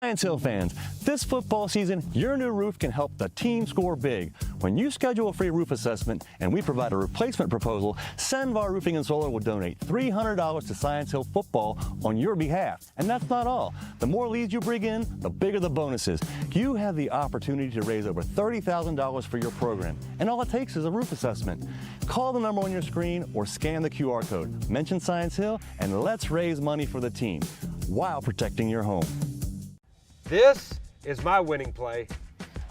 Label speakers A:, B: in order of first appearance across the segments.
A: Science Hill fans, this football season, your new roof can help the team score big. When you schedule a free roof assessment and we provide a replacement proposal, Sandvar Roofing and Solar will donate $300 to Science Hill football on your behalf. And that's not all. The more leads you bring in, the bigger the bonuses. You have the opportunity to raise over $30,000 for your program. And all it takes is a roof assessment. Call the number on your screen or scan the QR code. Mention Science Hill and let's raise money for the team while protecting your home.
B: This is my winning play.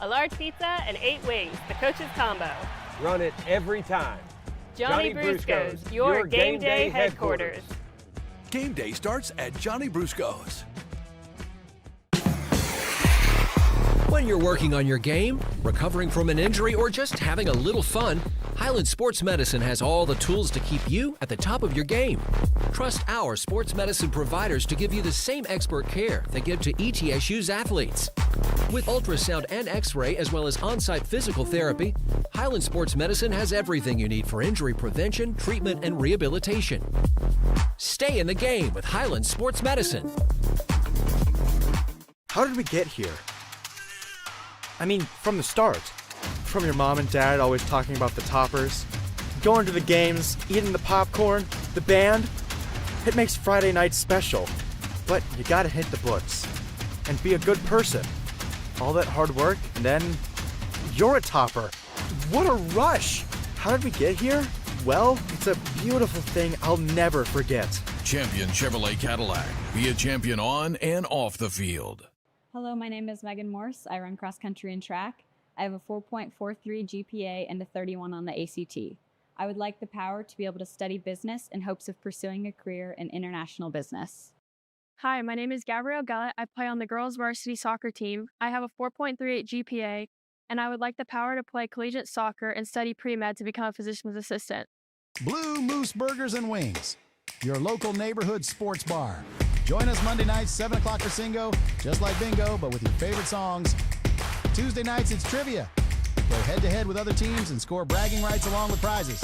C: A large pizza and 8 wings, the coach's combo.
B: Run it every time.
C: Johnny Brusco's, your game day headquarters.
D: Game day starts at Johnny Brusco's.
E: When you're working on your game, recovering from an injury, or just having a little fun, Highland Sports Medicine has all the tools to keep you at the top of your game. Trust our sports medicine providers to give you the same expert care they give to ETSU's athletes. With ultrasound and x-ray as well as on-site physical therapy, Highland Sports Medicine has everything you need for injury prevention, treatment, and rehabilitation. Stay in the game with Highland Sports Medicine.
F: How did we get here? I mean, from the start. From your mom and dad always talking about the toppers, going to the games, eating the popcorn, the band. It makes Friday nights special. But you gotta hit the books and be a good person. All that hard work, and then you're a topper. What a rush! How did we get here? Well, it's a beautiful thing I'll never forget.
D: Champion Chevrolet Cadillac. Be a champion on and off the field.
G: Hello, my name is Megan Morse. I run cross country and track. I have a 4.43 GPA and a 31 on the ACT. I would like the power to be able to study business in hopes of pursuing a career in international business.
H: Hi, my name is Gabrielle Gullett. I play on the girls varsity soccer team. I have a 4.38 GPA, and I would like the power to play collegiate soccer and study pre-med to become a physician's assistant.
I: Blue Moose Burgers and Wings, your local neighborhood sports bar. Join us Monday nights, 7 o'clock for Singo, just like bingo, but with your favorite songs. Tuesday nights, it's trivia. Go head-to-head with other teams and score bragging rights along with prizes.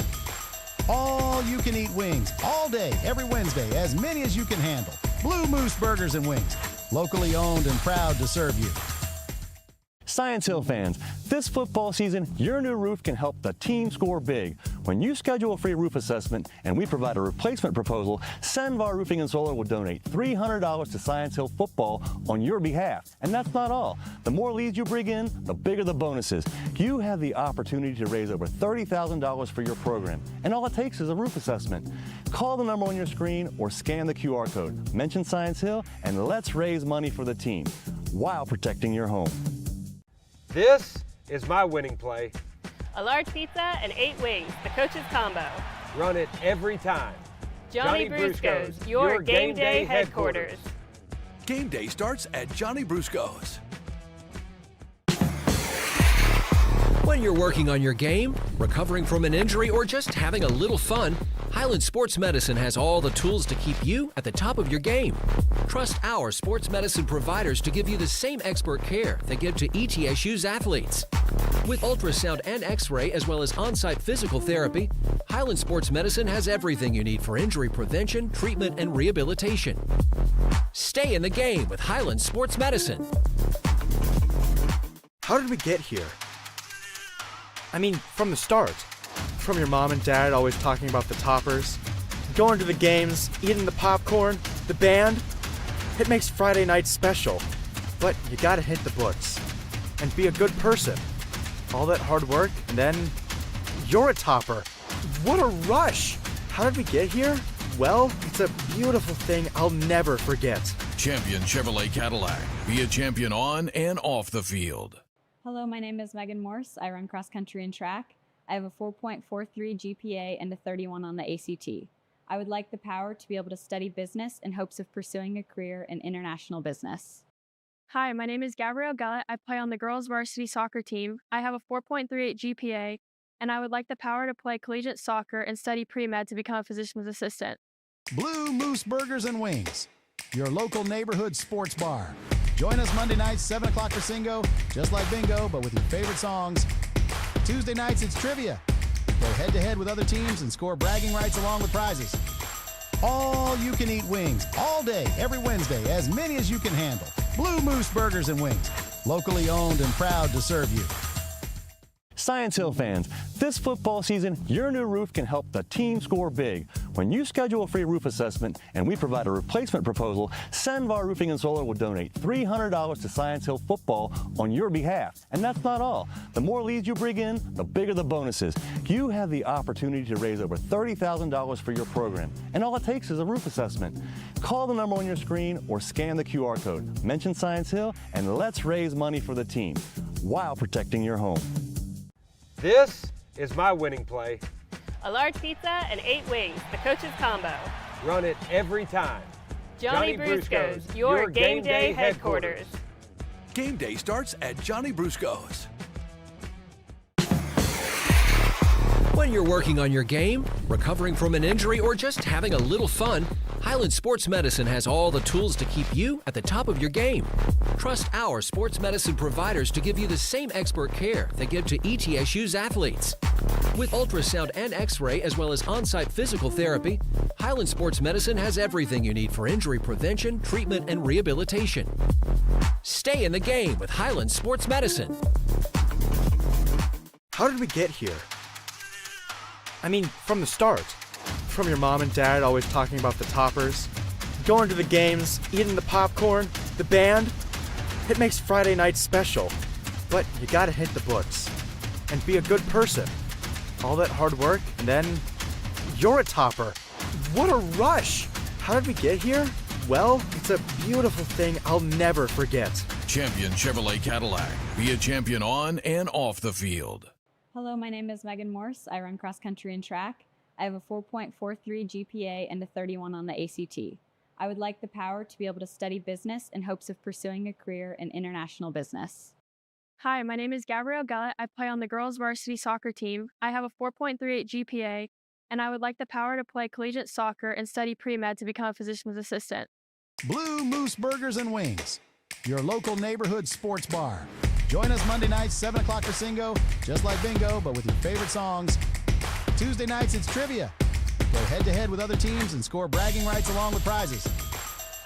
I: All you can eat wings, all day, every Wednesday, as many as you can handle. Blue Moose Burgers and Wings, locally owned and proud to serve you.
A: Science Hill fans, this football season, your new roof can help the team score big. When you schedule a free roof assessment and we provide a replacement proposal, Sandvar Roofing and Solar will donate $300 to Science Hill football on your behalf. And that's not all. The more leads you bring in, the bigger the bonuses. You have the opportunity to raise over $30,000 for your program. And all it takes is a roof assessment. Call the number on your screen or scan the QR code. Mention Science Hill and let's raise money for the team while protecting your home.
B: This is my winning play.
C: A large pizza and 8 wings, the coach's combo.
B: Run it every time.
C: Johnny Brusco's, your game day headquarters.
D: Game day starts at Johnny Brusco's.
E: When you're working on your game, recovering from an injury, or just having a little fun, Highland Sports Medicine has all the tools to keep you at the top of your game. Trust our sports medicine providers to give you the same expert care they give to ETSU's athletes. With ultrasound and x-ray as well as on-site physical therapy, Highland Sports Medicine has everything you need for injury prevention, treatment, and rehabilitation. Stay in the game with Highland Sports Medicine.
F: How did we get here? I mean, from the start. From your mom and dad always talking about the toppers, going to the games, eating the popcorn, the band. It makes Friday nights special. But you gotta hit the books and be a good person. All that hard work, and then you're a topper. What a rush! How did we get here? Well, it's a beautiful thing I'll never forget.
D: Champion Chevrolet Cadillac. Be a champion on and off the field.
G: Hello, my name is Megan Morse. I run cross country and track. I have a 4.43 GPA and a 31 on the ACT. I would like the power to be able to study business in hopes of pursuing a career in international business.
H: Hi, my name is Gabrielle Gullett. I play on the girls varsity soccer team. I have a 4.38 GPA, and I would like the power to play collegiate soccer and study pre-med to become a physician's assistant.
I: Blue Moose Burgers and Wings, your local neighborhood sports bar. Join us Monday nights, 7 o'clock for Singo, just like bingo, but with your favorite songs. Tuesday nights, it's trivia. Go head-to-head with other teams and score bragging rights along with prizes. All you can eat wings all day, every Wednesday, as many as you can handle. Blue Moose Burgers and Wings. Locally owned and proud to serve you.
A: Science Hill fans, this football season, your new roof can help the team score big. When you schedule a free roof assessment and we provide a replacement proposal, Sandvar Roofing and Solar will donate $300 to Science Hill football on your behalf. And that's not all. The more leads you bring in, the bigger the bonuses. You have the opportunity to raise over $30,000 for your program. And all it takes is a roof assessment. Call the number on your screen or scan the QR code. Mention Science Hill and let's raise money for the team while protecting your home.
B: This is my winning play.
C: A large pizza and 8 wings, the coach's combo.
B: Run it every time.
C: Johnny Brusco's, your game day headquarters.
D: Game day starts at Johnny Brusco's.
E: When you're working on your game, recovering from an injury, or just having a little fun, Highland Sports Medicine has all the tools to keep you at the top of your game. Trust our sports medicine providers to give you the same expert care they give to ETSU's athletes. With ultrasound and x-ray as well as on-site physical therapy, Highland Sports Medicine has everything you need for injury prevention, treatment, and rehabilitation. Stay in the game with Highland Sports Medicine.
F: How did we get here? I mean, from the start. From your mom and dad always talking about the toppers, going to the games, eating the popcorn, the band. It makes Friday night special. But you gotta hit the books and be a good person. All that hard work, and then you're a topper. What a rush! How did we get here? Well, it's a beautiful thing I'll never forget.
D: Champion Chevrolet Cadillac. Be a champion on and off the field.
G: Hello, my name is Megan Morse. I run cross country and track. I have a 4.43 GPA and a 31 on the ACT. I would like the power to be able to study business in hopes of pursuing a career in international business.
H: Hi, my name is Gabrielle Gullett. I play on the girls varsity soccer team. I have a 4.38 GPA, and I would like the power to play collegiate soccer and study pre-med to become a physician's assistant.
I: Blue Moose Burgers and Wings, your local neighborhood sports bar. Join us Monday nights, 7 o'clock for Singo, just like bingo, but with your favorite songs. Tuesday nights, it's trivia. Go head-to-head with other teams and score bragging rights along with prizes.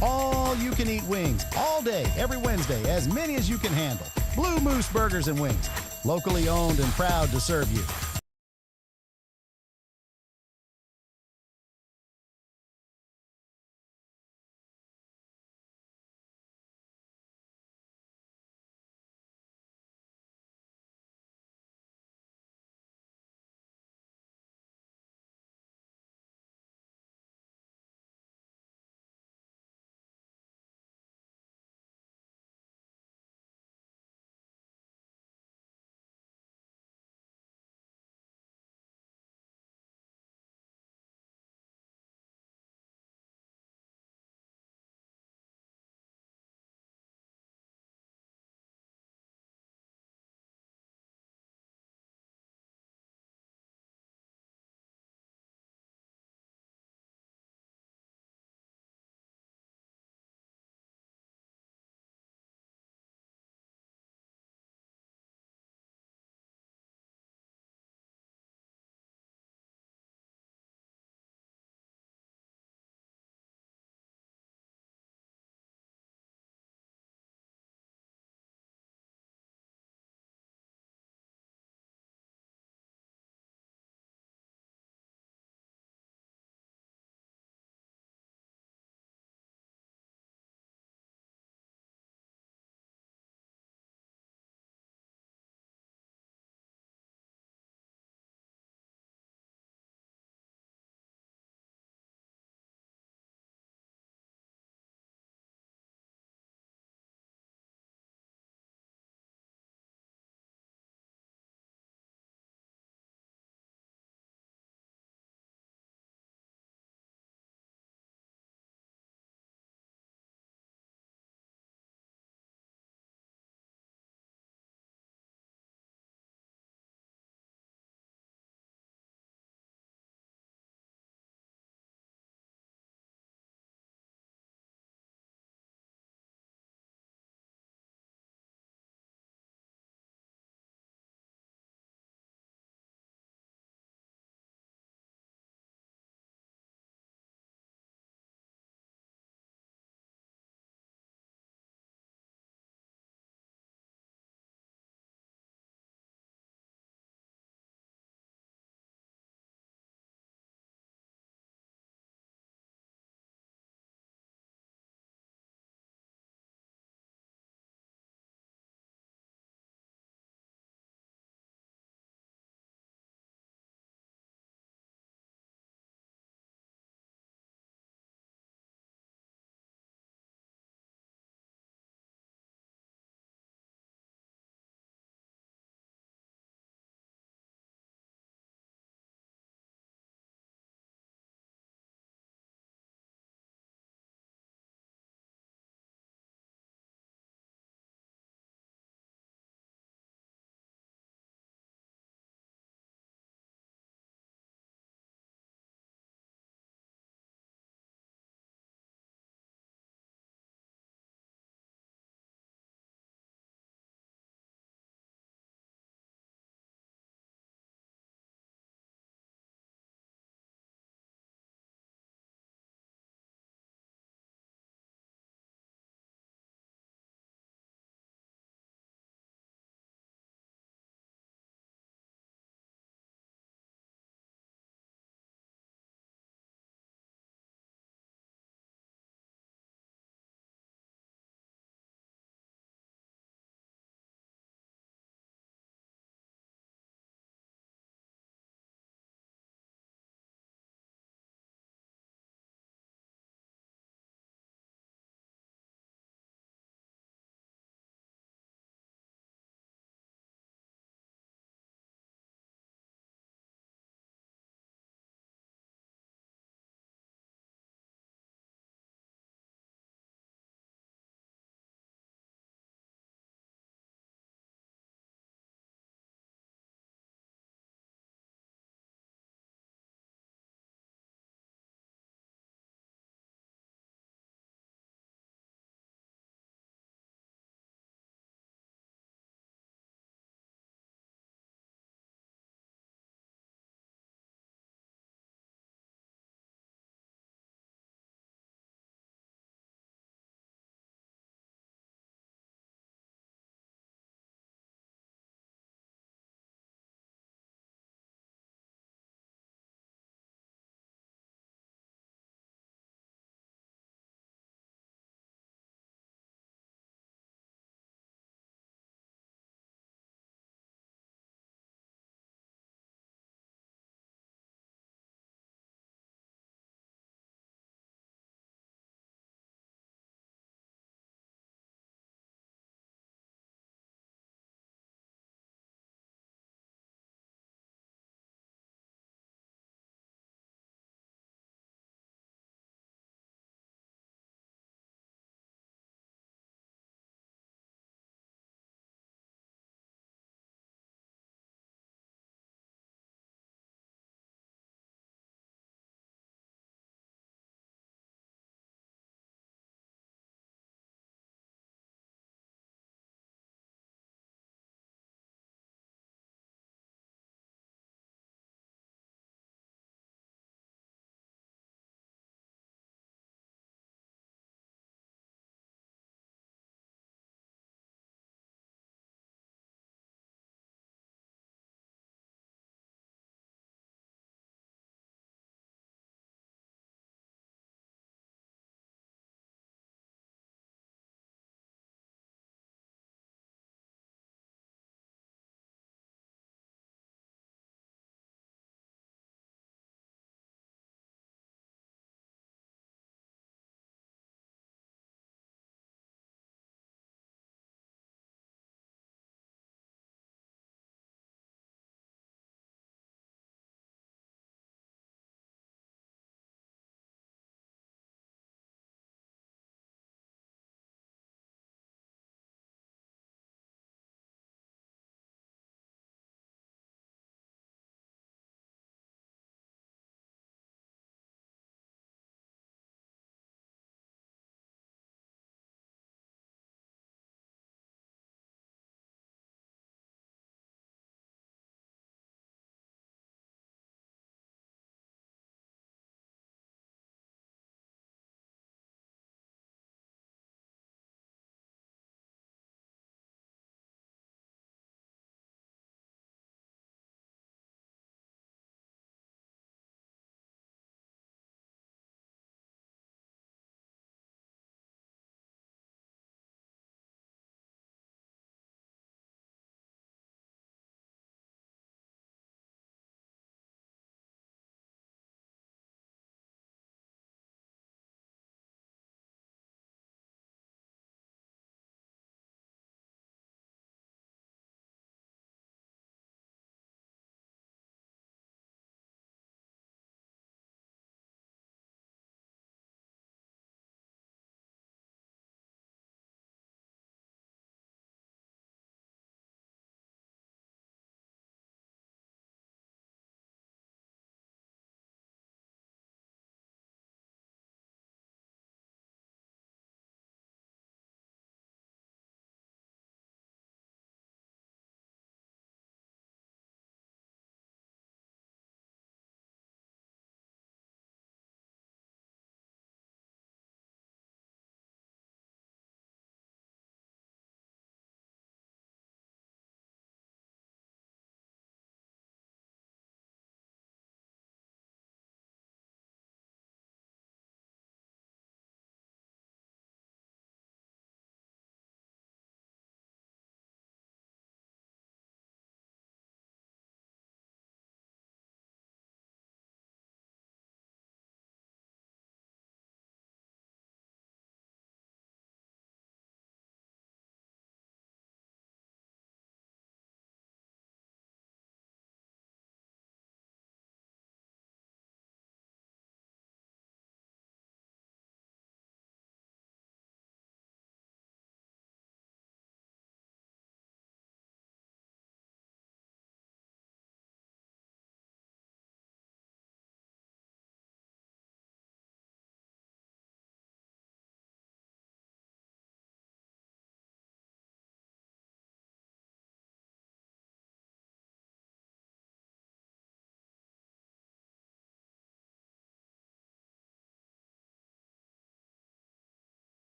I: All you can eat wings all day, every Wednesday, as many as you can handle. Blue Moose Burgers and Wings, locally owned and proud to serve you.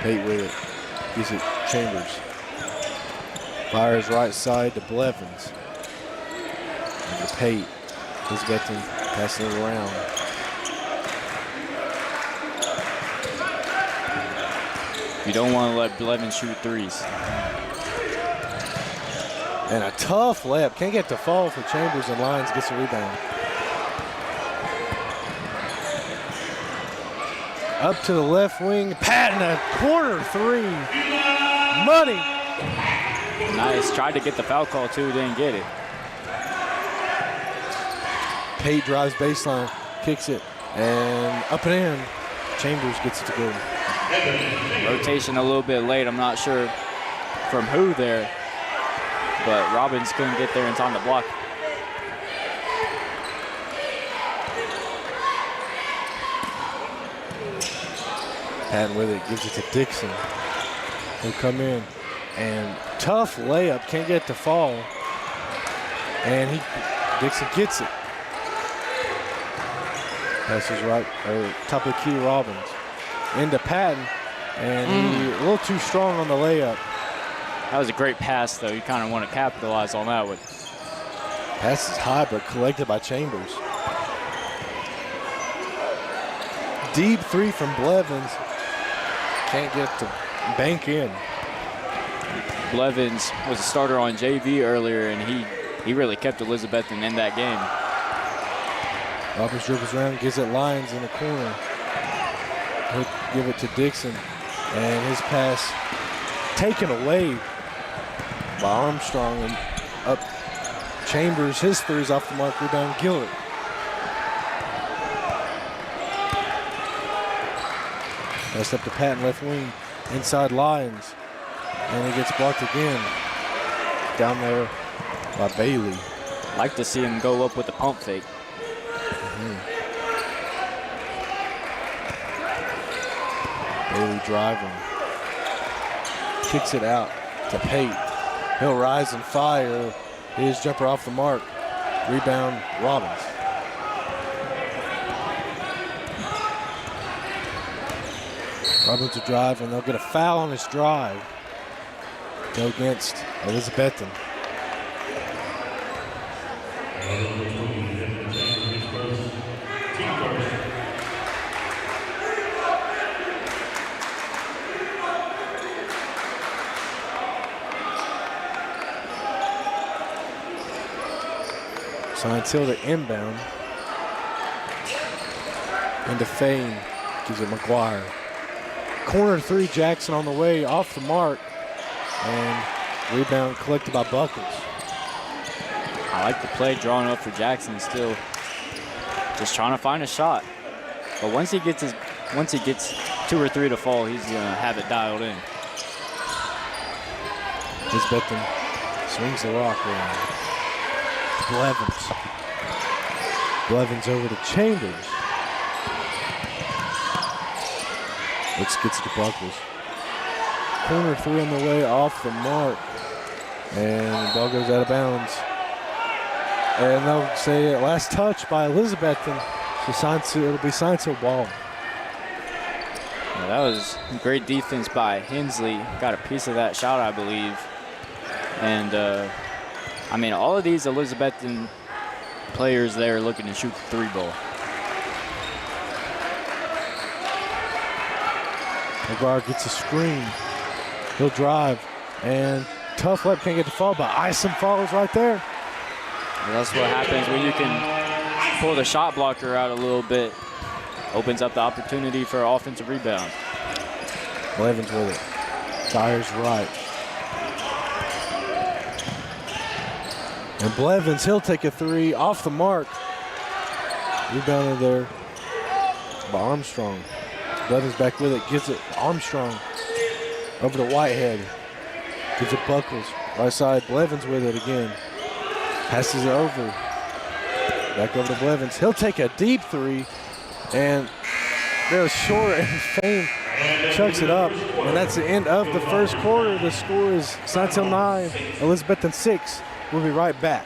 J: Pate with it. Gives it Chambers. Fires right side to Blevins. And to Pate. Elizabethton passing it around.
K: You don't want to let Blevins shoot threes.
J: And a tough layup. Can't get to fall for Chambers, and Lyons gets a rebound. Up to the left wing. Patton, a corner three. Money.
K: Nice. Tried to get the foul call too, didn't get it.
J: Pate drives baseline, kicks it, and up and in. Chambers gets it to go.
K: Rotation a little bit late. I'm not sure from who there, but Robbins couldn't get there in time to block.
J: Patton with it, gives it to Dixon. He'll come in, and tough layup, can't get to fall. And Dixon gets it. Passes right, top of the key, Robbins. Into Patton, and he a little too strong on the layup.
K: That was a great pass, though. You kind of want to capitalize on that one.
J: Pass is high, but collected by Chambers. Deep three from Blevins. Can't get to bank in.
K: Blevins was a starter on JV earlier, and he really kept Elizabethton in that game.
J: Robbins dribbles around, gives it Lyons in the corner. He'll give it to Dixon, and his pass taken away by Armstrong, and up Chambers. His three's off the mark, rebound Gillett. Pass up to Patton, left wing, inside Lyons, and he gets blocked again. Down there by Bailey.
K: Like to see him go up with the pump fake.
J: Bailey driving. Kicks it out to Pate. He'll rise and fire. His jumper off the mark. Rebound, Robbins. Robbins will drive, and they'll get a foul on his drive. Go against Elizabethton. Science Hill to inbound. Into Fain. Gives it McGuire. Corner three, Jackson on the way, off the mark. And rebound collected by Buckles.
K: I like the play drawn up for Jackson still. Just trying to find a shot. But once he gets 2 or 3 to fall, he's gonna have it dialed in.
J: Elizabethton swings the rock around. Blevins. Blevins over to Chambers. Gets it to Buckles. Corner three on the way, off the mark. And the ball goes out of bounds. And they'll say last touch by Elizabethton. So it'll be Science Hill ball.
K: Yeah, that was great defense by Hensley. Got a piece of that shot, I believe. And I mean, all of these Elizabethton players there looking to shoot the 3-ball.
J: McGuire gets a screen. He'll drive, and tough left, can't get the fall, but Isom follows right there.
K: And that's what happens when you can pull the shot blocker out a little bit. Opens up the opportunity for an offensive rebound.
J: Blevins with it. Fires right. And Blevins, he'll take a three off the mark. Rebounded there by Armstrong. Blevins back with it, gives it Armstrong over to Whitehead. Gives it Buckles, right side, Blevins with it again. Passes it over. Back over to Blevins. He'll take a deep three, and they're short, and Fain chucks it up. And that's the end of the first quarter. The score is Science Hill 9, Elizabethton 6. We'll be right back.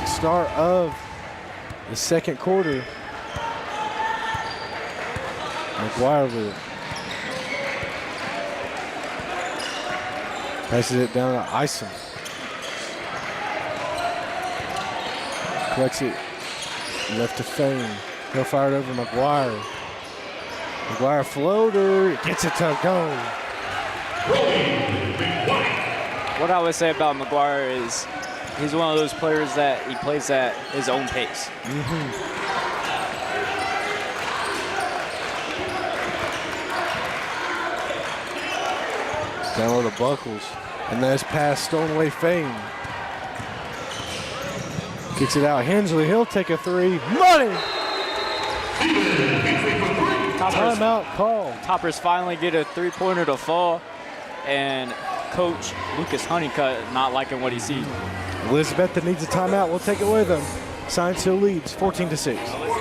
J: start of the second quarter. McGuire with it. Passes it down to Isom. Collects it left to Fane. He'll fire it over McGuire. McGuire floater, gets it to go.
K: What I would say about McGuire is he's one of those players that he plays at his own pace.
J: Down low to Buckles. And nice pass stolen away Fane. Kicks it out. Hensley, he'll take a three. Money! Timeout call.
K: Toppers finally get a three-pointer to fall, and Coach Lucas Honeycutt not liking what he sees.
J: Elizabethton needs a timeout. We'll take it with them. Science Hill leads 14-6.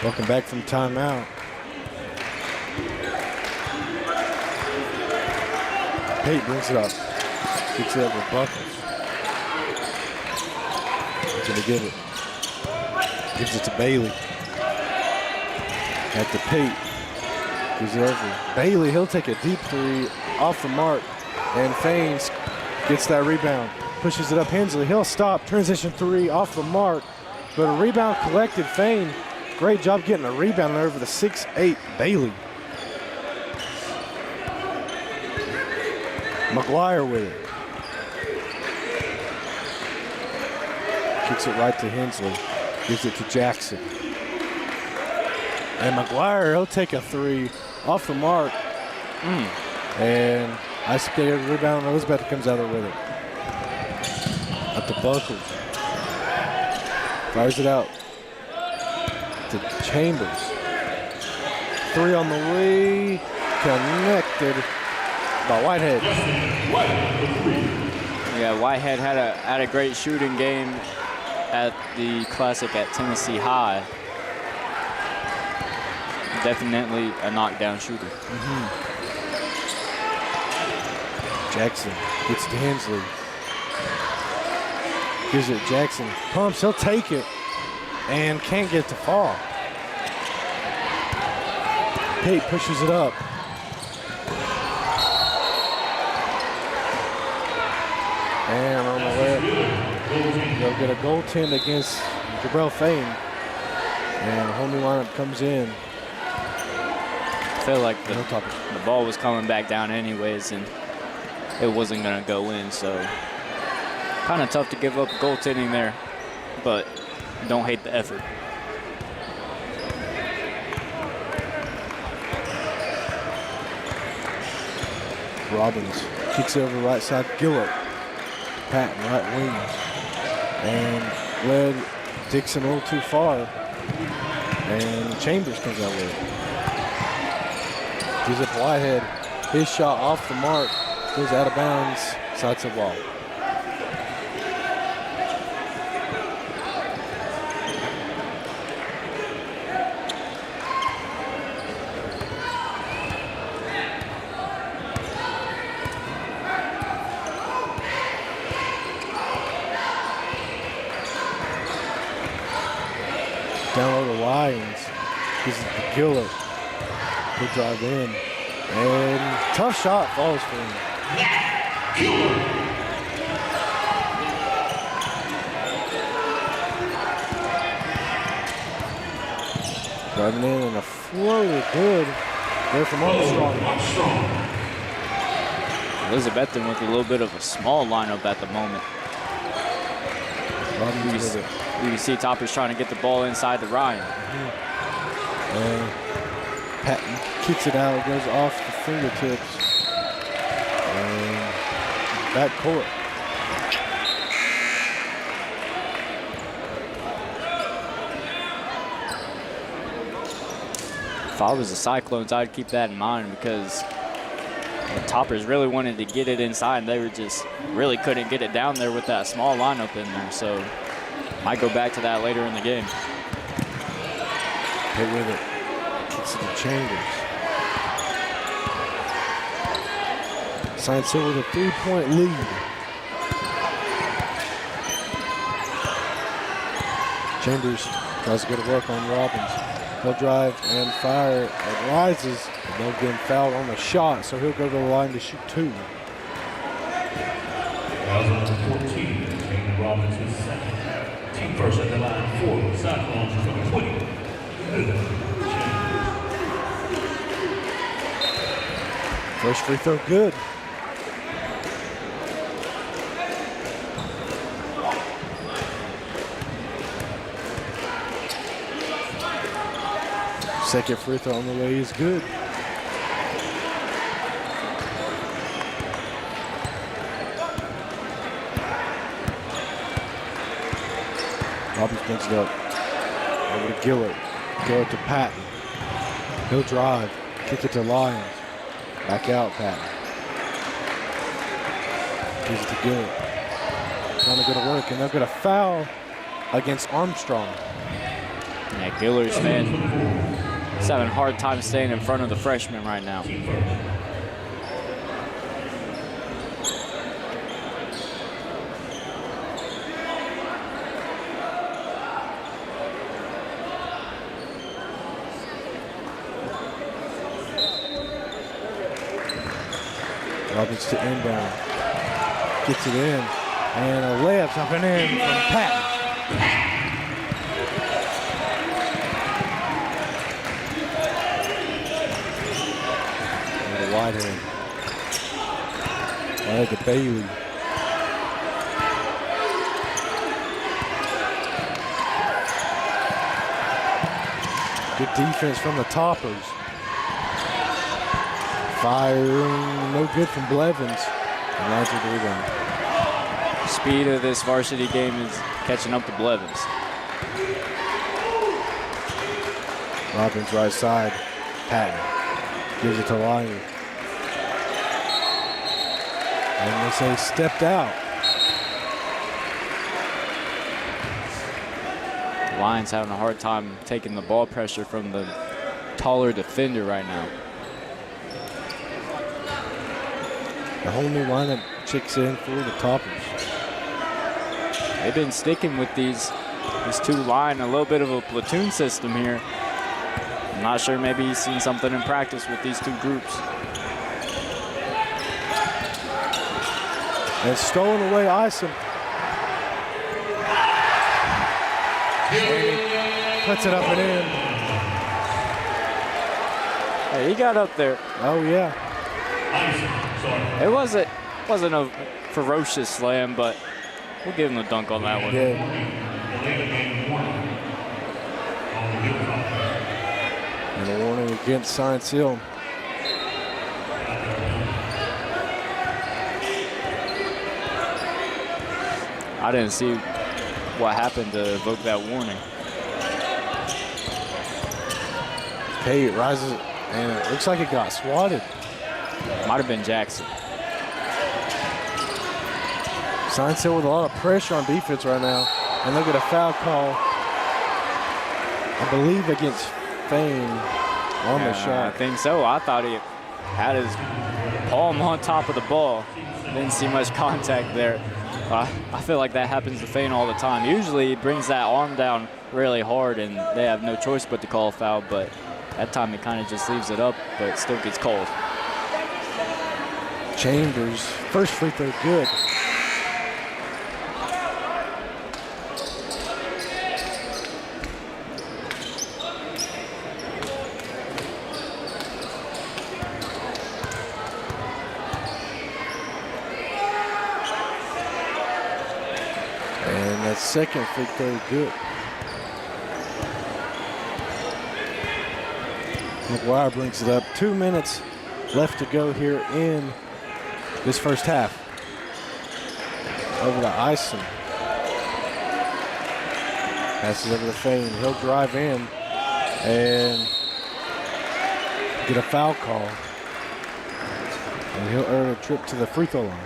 J: Welcome back from timeout. Pate brings it up. Kicks it up with Buckles. He's going to give it. Gives it to Bailey. At the Pate. Gives it over. Bailey, he'll take a deep three off the mark. And Faines gets that rebound. Pushes it up Hensley. He'll stop. Transition three off the mark. But a rebound collected. Fane. Great job getting a rebound there over the 6'8" Bailey. McGuire with it. Kicks it right to Hensley. Gives it to Jackson. And McGuire, he'll take a three off the mark. And I scared the rebound. Elizabeth comes out there with it. Up to Buckles. Fires it out to Chambers. Three on the way. Connected by Whitehead.
K: Yeah, Whitehead had a great shooting game at the Classic at Tennessee High. Definitely a knockdown shooter.
J: Jackson gets to Hensley. Gives it Jackson. Pumps, he'll take it. And can't get to fall. Pate pushes it up. And on the left, they'll get a goaltend against Jabril Fane. And a whole new lineup comes in.
K: I feel like the ball was coming back down anyways, and it wasn't going to go in, so kind of tough to give up goaltending there, but don't hate the effort.
J: Robbins kicks it over right side. Gillett. Patton, right wing. And led Dixon a little too far. And Chambers comes out with it. Gives it to Whitehead. His shot off the mark. Goes out of bounds. Sides the wall. Down low to Lyons. Gives it to Gillett. He'll drive in. And tough shot falls for him. Driving in and a floater good there from Armstrong.
K: Elizabethton with a little bit of a small lineup at the moment. You can see Toppers trying to get the ball inside the Ryan.
J: And Patton kicks it out, goes off the fingertips. back court.
K: If I was the Cyclones, I'd keep that in mind because the Toppers really wanted to get it inside, and they were just really couldn't get it down there with that small lineup in there. So might go back to that later in the game.
J: Hit with it. Kicks it to Chambers. Science Hill with a 3-point lead. Chambers tries to go to work on Robbins. He'll drive and fire. It rises. They'll get him fouled on the shot, so he'll go to the line to shoot 2.
L: Fouls on number 14, Kane Robbins is second. Team first at the line for Cyclones is number 20.
J: First free throw good. Second free throw on the way is good. Robbins brings it up over to Gillett. Gillett to Patton. He'll drive, kick it to Lyons. Back out, Patton. Gives it to Gillett. Trying to go to work, and they'll get a foul against Armstrong.
K: Yeah, Giller's, man, he's having a hard time staying in front of the freshman right now.
J: Robbins to inbound. Gets it in. And a layup up and in from Patton. And a wide hand. Wide to Bailey. Good defense from the Toppers. Firing, no good from Blevins. And lines with the rebound.
K: Speed of this varsity game is catching up to Blevins.
J: Robbins right side. Patton gives it to Lyons. And they say stepped out.
K: Lions having a hard time taking the ball pressure from the taller defender right now.
J: The whole new lineup checks in for the Toppers.
K: They've been sticking with these two line, a little bit of a platoon system here. I'm not sure, maybe he's seen something in practice with these two groups.
J: And stolen away Isom. Puts it up and in.
K: Hey, he got up there.
J: Oh yeah.
K: It wasn't a ferocious slam, but we'll give him the dunk on that one.
J: Yeah. And a warning against Science Hill.
K: I didn't see what happened to evoke that warning.
J: Pate rises, and it looks like it got swatted.
K: Might have been Jackson.
J: Science Hill with a lot of pressure on defense right now. And they'll get a foul call, I believe, against Fane on the shot.
K: I think so. I thought he had his palm on top of the ball. Didn't see much contact there. I feel like that happens to Fane all the time. Usually he brings that arm down really hard and they have no choice but to call a foul, but that time he kind of just leaves it up, but it still gets called.
J: Chambers, first free throw good. And that second free throw good. McGuire brings it up. 2 minutes left to go here in this first half. over to Ison. Passes over to Fane. He'll drive in and get a foul call. And he'll earn a trip to the free throw line.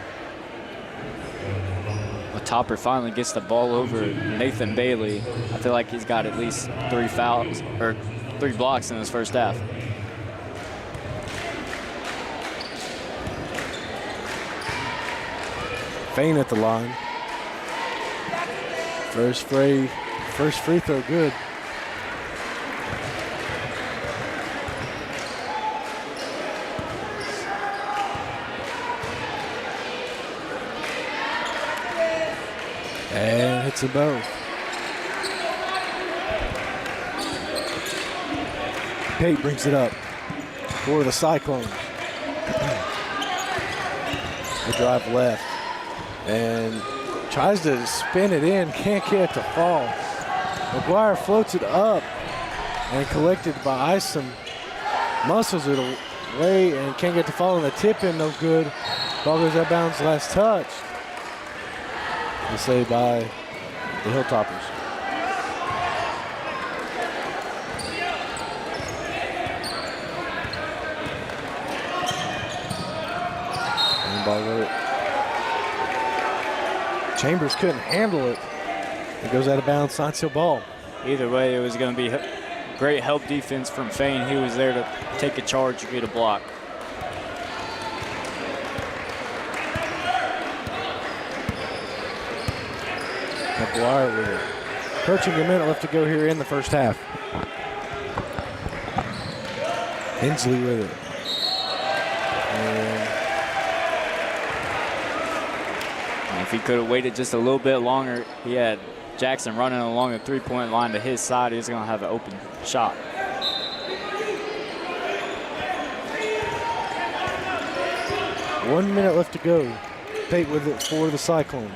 K: Well, Topper finally gets the ball over Nathan Bailey. I feel like he's got at least 3 fouls or 3 blocks in his first half.
J: Fane at the line. First free throw good. And hits them both. Pate brings it up for the Cyclones. The drive left and tries to spin it in, can't get it to fall. McGuire floats it up and collected by Isom. Muscles it away and can't get to fall on the tip in, no good. Ball goes out of bounds, last touch. Saved by the Hilltoppers. And ball with it. Chambers couldn't handle it. It goes out of bounds, Science Hill ball.
K: Either way, it was going to be great help defense from Fane. He was there to take a charge and get a block.
J: McGuire with it. Approaching a minute left to go here in the first half. Hensley with it.
K: And if he could have waited just a little bit longer, he had Jackson running along the three-point line to his side. He was going to have an open shot.
J: One minute left to go. Pate with it for the Cyclones.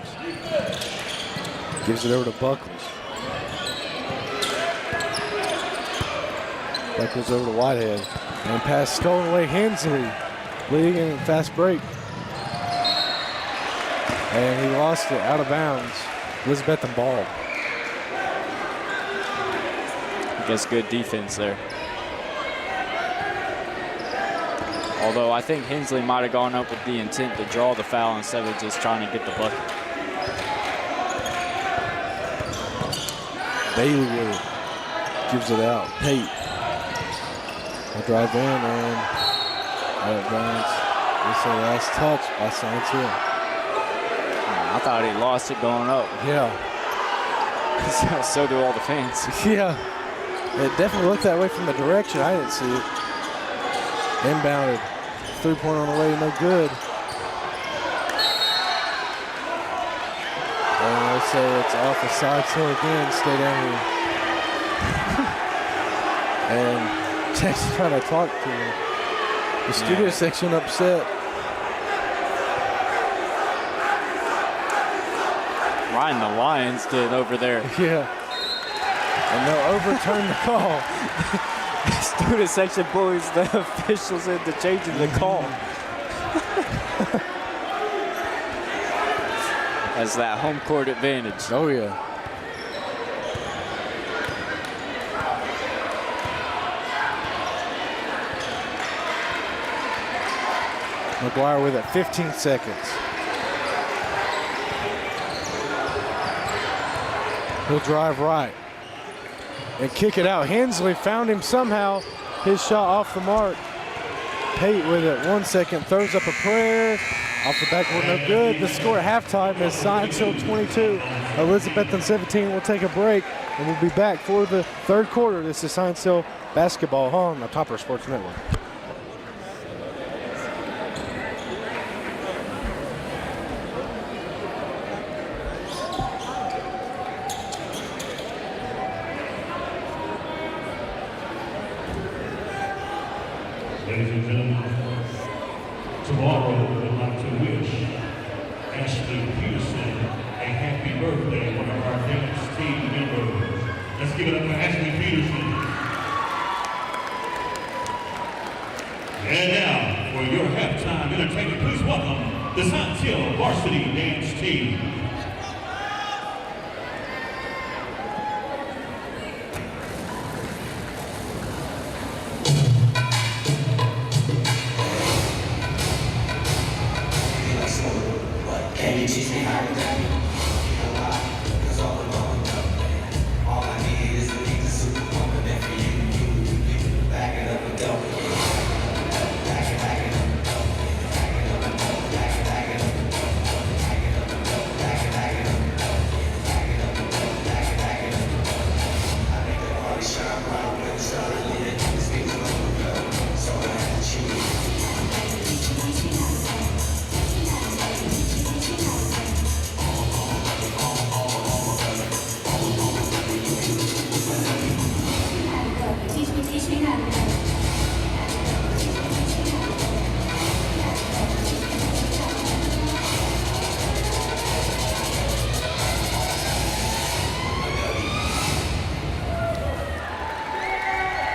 J: Gives it over to Buckles. Buckles over to Whitehead. And pass stolen away. Hensley leading in a fast break. And he lost it out of bounds. Elizabethton ball.
K: I guess good defense there. Although I think Hensley might have gone up with the intent to draw the foul instead of just trying to get the bucket.
J: Bailey with it. Gives it out. Pate. A drive in and out of bounds. This is the last touch by Science Hill.
K: I thought he lost it going up.
J: Yeah.
K: So do all the fans.
J: Yeah. It definitely looked that way from the direction. I didn't see it. Inbounded. 3-point on the way, no good. And they say it's off of Science Hill again. Stay down here. And Jackson trying to talk to him. The studio section upset.
K: Ryan, the Lions did over there.
J: Yeah. And they'll overturn the call.
K: Student section bullies the officials into changing the call. That's that home court advantage.
J: Oh, yeah. McGuire with it, 15 seconds. He'll drive right and kick it out. Hensley found him somehow. His shot off the mark. Pate with it, 1 second, throws up a prayer. Off the backboard, no good. The score at halftime is Science Hill 22, Elizabethton 17. We'll take a break and we'll be back for the third quarter. This is Science Hill basketball on the Topper Sports Network.
L: Ladies and gentlemen, tomorrow we'd like to wish Ashley Peterson a happy birthday, one of our dance team members. Let's give it up for Ashley Peterson. And now, for your halftime entertainment, please welcome the Science Hill Varsity Dance Team.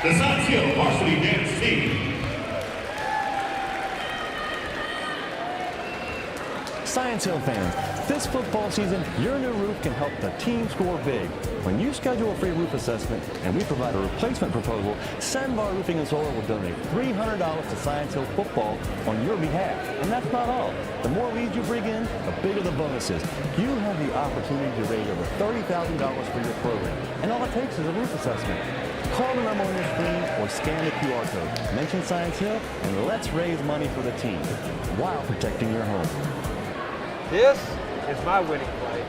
L: the Science Hill Varsity Dance Team.
A: Science Hill fans, this football season, your new roof can help the team score big. When you schedule a free roof assessment and we provide a replacement proposal, Sandbar Roofing and Solar will donate $300 to Science Hill football on your behalf. And that's not all. The more leads you bring in, the bigger the bonus is. You have the opportunity to raise over $30,000 for your program. And all it takes is a roof assessment. Call the number on your screen or scan the QR code. Mention Science Hill and let's raise money for the team while protecting your home.
B: This is my winning play.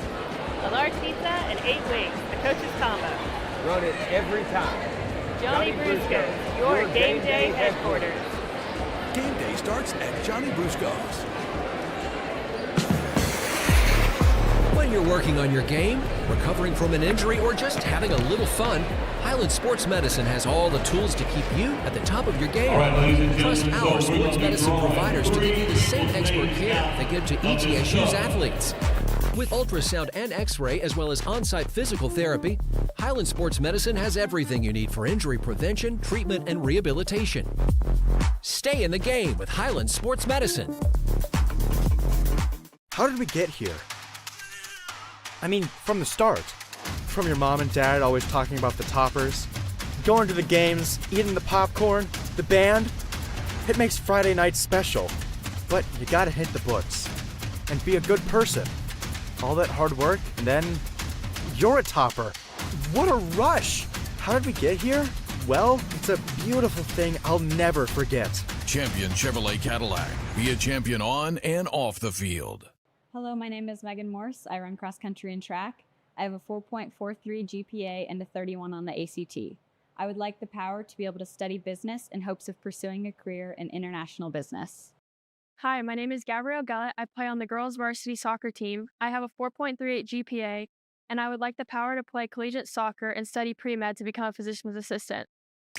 C: A large pizza and 8 wings, the coach's combo.
B: Run it every time.
C: Johnny Brusco's, your game day headquarters.
D: Game day starts at Johnny Brusco's.
E: When you're working on your game, recovering from an injury, or just having a little fun, Highland Sports Medicine has all the tools to keep you at the top of your game.
L: All right, ladies and
E: Trust
L: gentlemen,
E: our
L: so we're
E: sports
L: gonna be
E: medicine
L: drawing
E: providers to give you the same
L: three
E: expert
L: winners
E: care they give to
L: of this
E: ETSU's
L: show.
E: athletes. With ultrasound and x-ray, as well as on-site physical therapy, Highland Sports Medicine has everything you need for injury prevention, treatment, and rehabilitation. Stay in the game with Highland Sports Medicine.
F: How did we get here? I mean, from the start. From your mom and dad always talking about the toppers, going to the games, eating the popcorn, the band. It makes Friday night special. But you gotta hit the books and be a good person. All that hard work, and then you're a topper. What a rush! How did we get here? Well, it's a beautiful thing I'll never forget.
D: Champion Chevrolet Cadillac. Be a champion on and off the field.
G: Hello, my name is Megan Morse. I run cross country and track. I have a 4.43 GPA and a 31 on the ACT. I would like the power to be able to study business in hopes of pursuing a career in international business.
H: Hi, my name is Gabrielle Gullett. I play on the girls varsity soccer team. I have a 4.38 GPA, and I would like the power to play collegiate soccer and study pre-med to become a physician's assistant.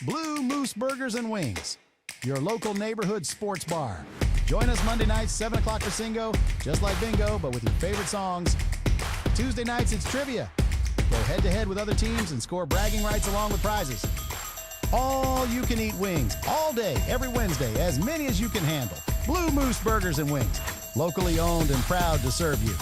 I: Blue Moose Burgers and Wings, your local neighborhood sports bar. Join us Monday nights, 7 o'clock for Singo, just like bingo, but with your favorite songs. Tuesday nights, it's trivia. Go head-to-head with other teams and score bragging rights along with prizes. All you can eat wings, all day, every Wednesday, as many as you can handle. Blue Moose Burgers and Wings, locally owned and proud to serve you.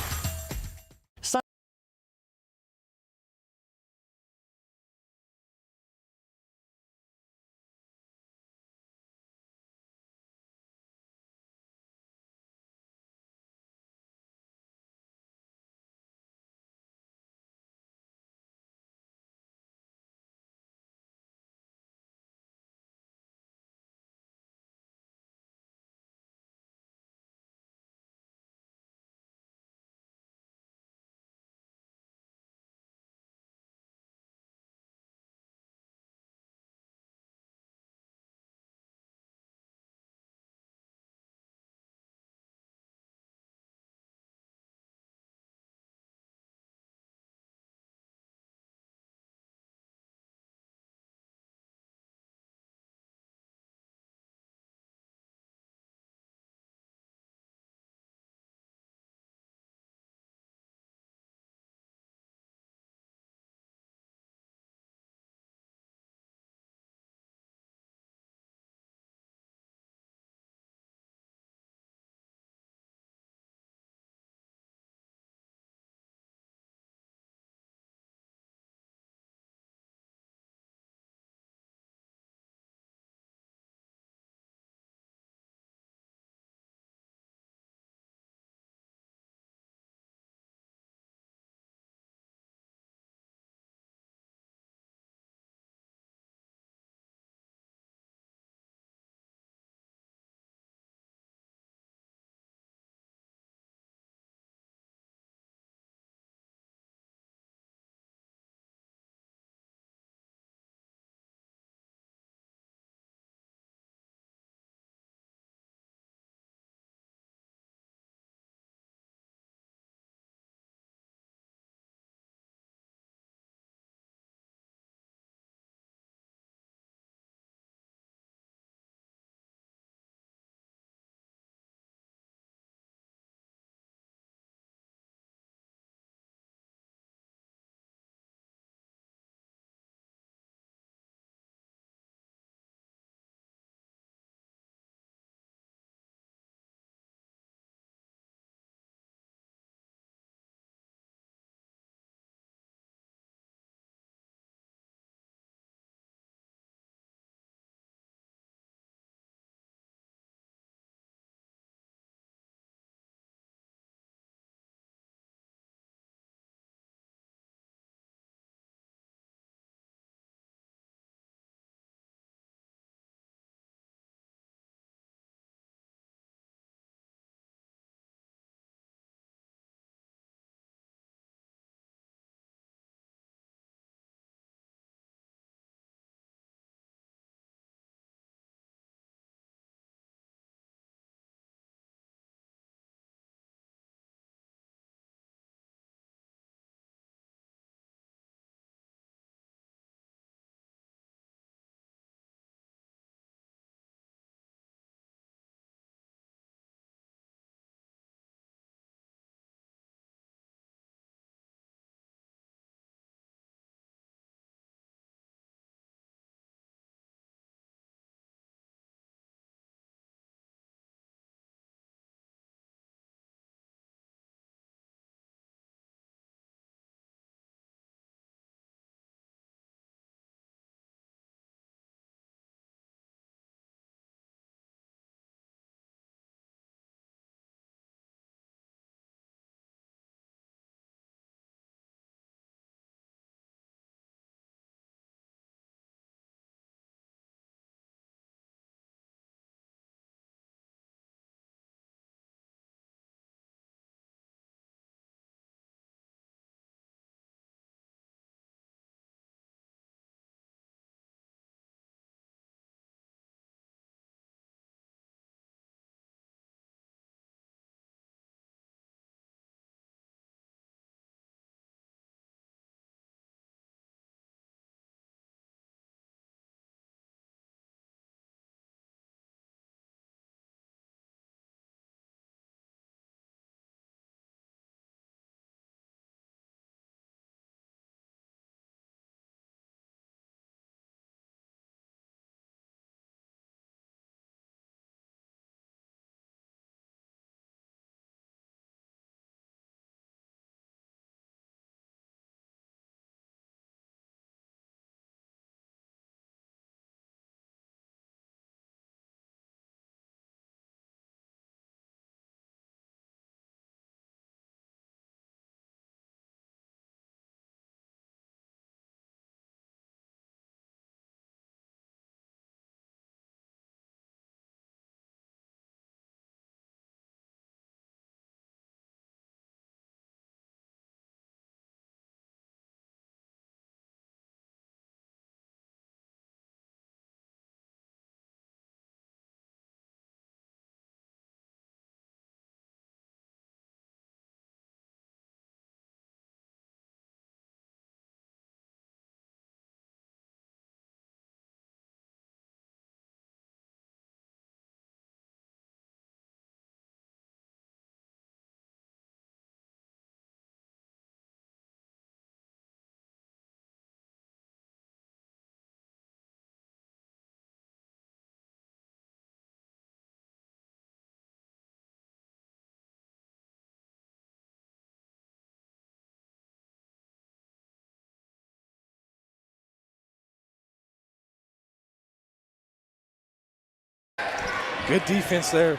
J: Good defense there.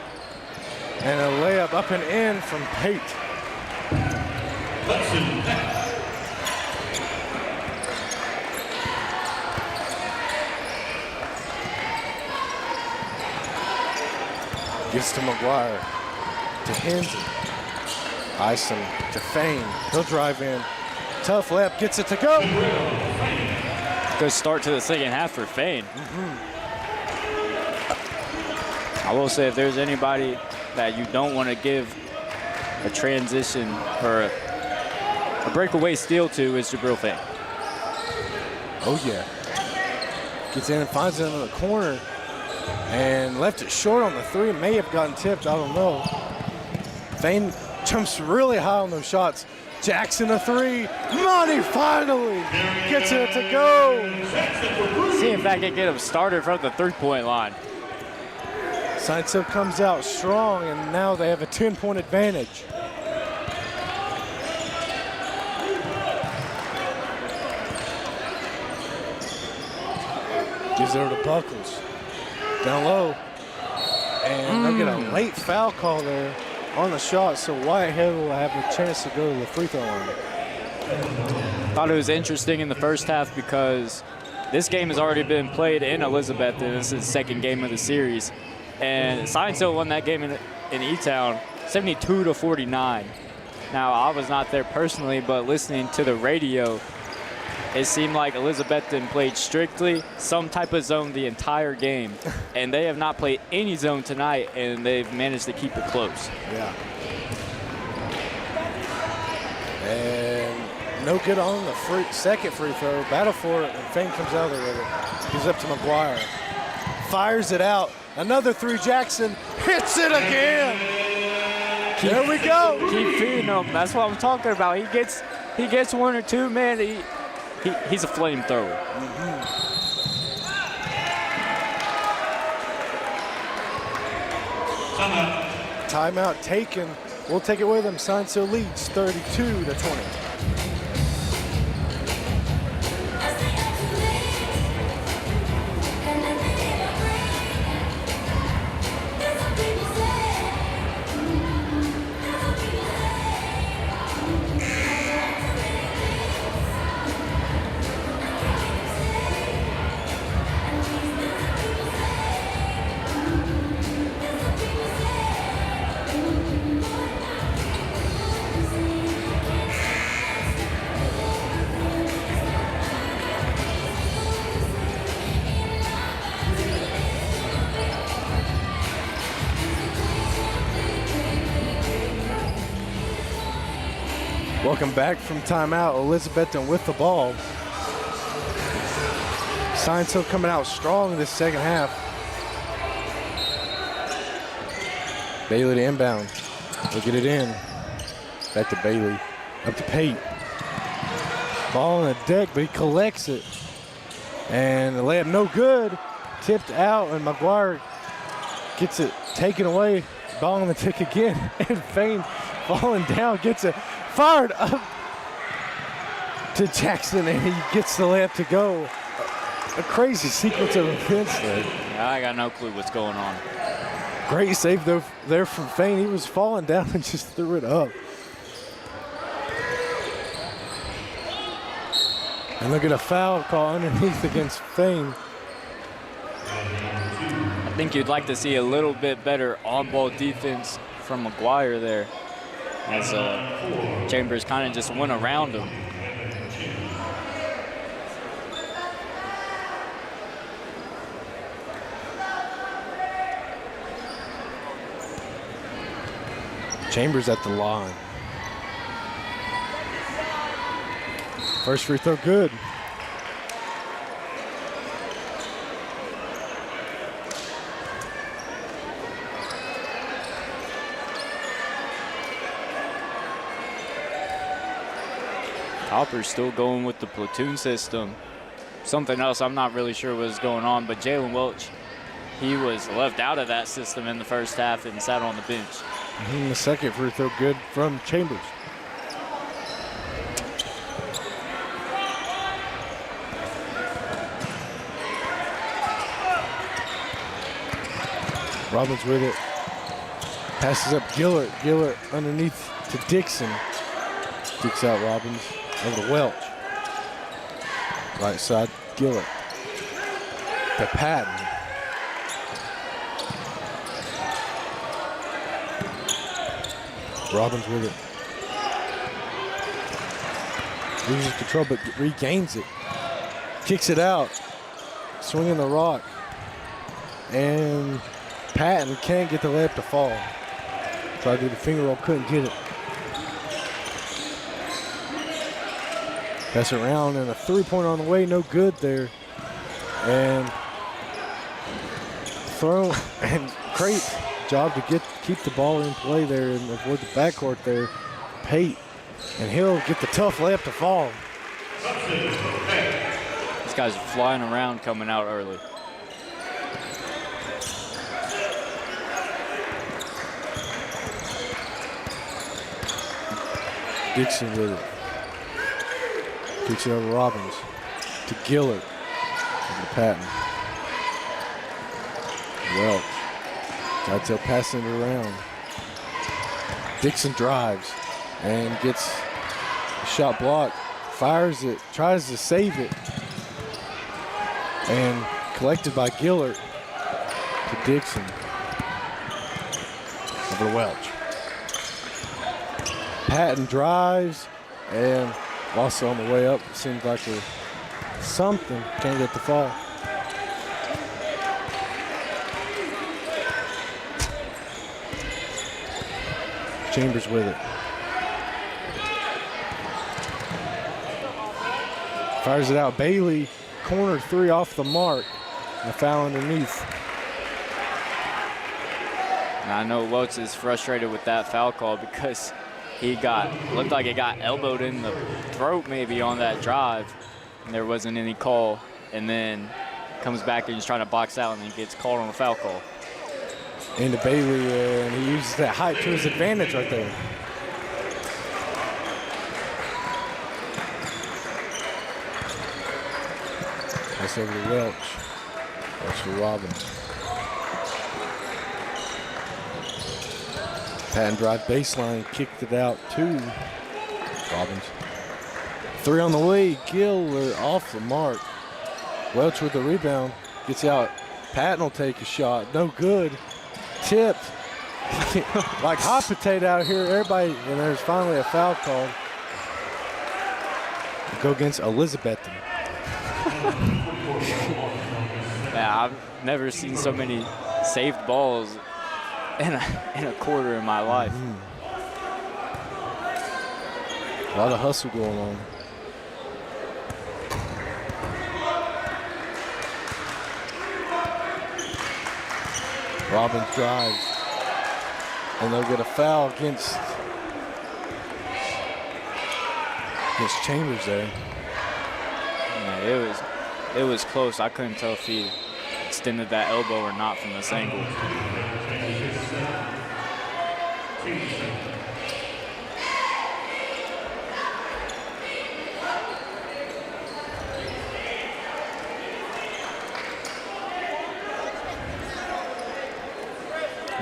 J: And a layup up and in from Pate. Gets to McGuire, to Hensley. Isom to Fain. He'll drive in. Tough layup, gets it to go.
K: Good start to the second half for Fain. I will say, if there's anybody that you don't want to give a transition or a breakaway steal to, is Jabril Fain.
J: Oh yeah. Gets in and finds it in the corner and left it short on the three. May have gotten tipped, I don't know. Fain jumps really high on those shots. Jackson a three. Monty finally gets it to go.
K: See if I can get him started from the three-point line.
J: Science Hill comes out strong, and now they have a 10-point advantage. Gives it over to Buckles. Down low. And they'll get a late foul call there on the shot, so Whitehead will have a chance to go to the free throw line.
K: Thought it was interesting in the first half because this game has already been played in Elizabethton. This is the second game of the series. And Science Hill won that game in E-Town 72-49. Now, I was not there personally, but listening to the radio, it seemed like Elizabethton played strictly some type of zone the entire game. And they have not played any zone tonight, and they've managed to keep it close.
J: Yeah. And no good on the second free throw. Battle for it, and Fain comes out there with it. He's up to McGuire. Fires it out. Another three, Jackson hits it again. There we go.
K: Keep feeding him. That's what I'm talking about. He gets one or two, man. He's a flamethrower.
J: Timeout taken. We'll take it with him. Science Hill leads 32-20. Welcome back from timeout. Elizabethton with the ball. Science Hill coming out strong this second half. Bailey to inbound. We'll get it in. Back to Bailey. Up to Pate. Ball on the deck, but he collects it. And the layup no good. Tipped out, and McGuire gets it taken away. Ball on the tick again. And Fain falling down, gets it fired up to Jackson, and he gets the layup to go. A crazy sequence of events there.
K: Yeah, I got no clue what's going on.
J: Great save there from Fain. He was falling down and just threw it up. And look at a foul call underneath against Fain.
K: I think you'd like to see a little bit better on-ball defense from McGuire there, as Chambers kind of just went around him.
J: Chambers at the line. First free throw good.
K: Hopper's still going with the platoon system. Something else I'm not really sure what's going on, but Jalen Welch, he was left out of that system in the first half and sat on the bench.
J: And the second free throw good from Chambers. Robbins with it. Passes up Gillert. Gillert underneath to Dixon. Kicks out Robbins over to Welch. Right side, Gillert. To Patton. Robbins with it. Loses control but regains it. Kicks it out. Swinging the rock. And Patton can't get the layup to fall. Tried to do the finger roll, couldn't get it. Pass it around and a three-pointer on the way, no good there. And throw and Crate job to keep the ball in play there and avoid the backcourt there. Pate, and he'll get the tough layup to fall.
K: These guys are flying around coming out early.
J: Dixon with it. Kicks it over Robbins to Gillert. Over to Patton. Welch. Titel passing it around. Dixon drives and gets a shot blocked. Fires it, tries to save it. And collected by Gillert to Dixon. Over to Welch. Patton drives and also on the way up. Seems like there's something. Can't get the fall. Chambers with it. Fires it out. Bailey, corner three off the mark. And a foul underneath.
K: And I know Welch is frustrated with that foul call because he looked like it got elbowed in the throat maybe on that drive, and there wasn't any call, and then comes back and he's trying to box out and then gets called on a foul call.
J: Into Bailey, and he uses that height to his advantage right there. Pass over to Welch. Welch for Robbins. Patton drive baseline, kicked it out to Robbins. Three on the way, Gillert off the mark. Welch with the rebound, gets out. Patton will take a shot, no good. Tipped, like hot potato out here, everybody, and there's finally a foul called. Go against Elizabethton.
K: Yeah, I've never seen so many saved balls in a quarter in my life.
J: A lot of hustle going on. Robbins drives, and they'll get a foul against Chambers there.
K: Yeah, it was close. I couldn't tell if he extended that elbow or not from this angle.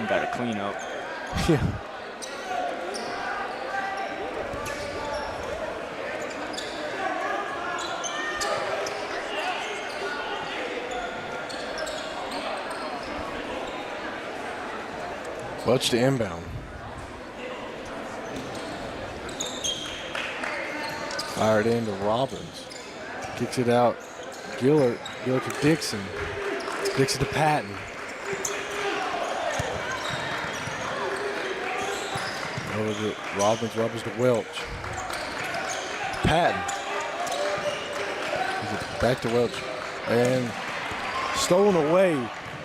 K: Got to clean up.
J: Yeah. Welch to inbound. Fired into Robbins. Kicks it out. Gillert to Dixon. Dixon to Patton. Over to Robbins to Welch. Patton. Back to Welch. And stolen away,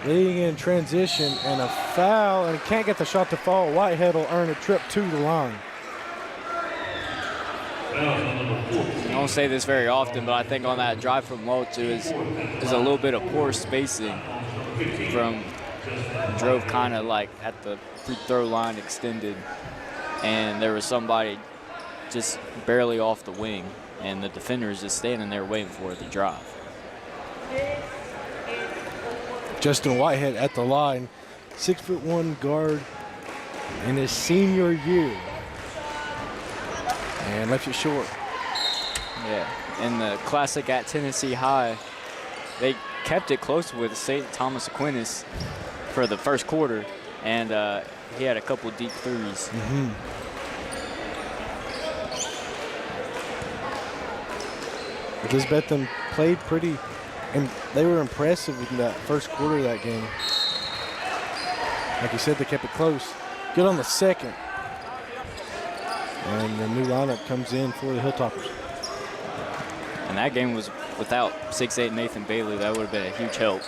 J: leading in transition, and a foul, and can't get the shot to fall. Whitehead will earn a trip to the line.
K: I don't say this very often, but I think on that drive from Welch is a little bit of poor spacing from drove kind of like at the free throw line extended, and there was somebody just barely off the wing, and the defender is just standing there waiting for it to drive.
J: Justin Whitehead at the line, 6'1" guard in his senior year. And left it short.
K: Yeah, in the classic at Tennessee High, they kept it close with St. Thomas Aquinas for the first quarter, and he had a couple deep threes.
J: Elizabethton played pretty, and they were impressive in that first quarter of that game. Like you said, they kept it close. Good on the second. And the new lineup comes in for the Hilltoppers.
K: And that game was without 6'8" Nathan Bailey. That would have been a huge help.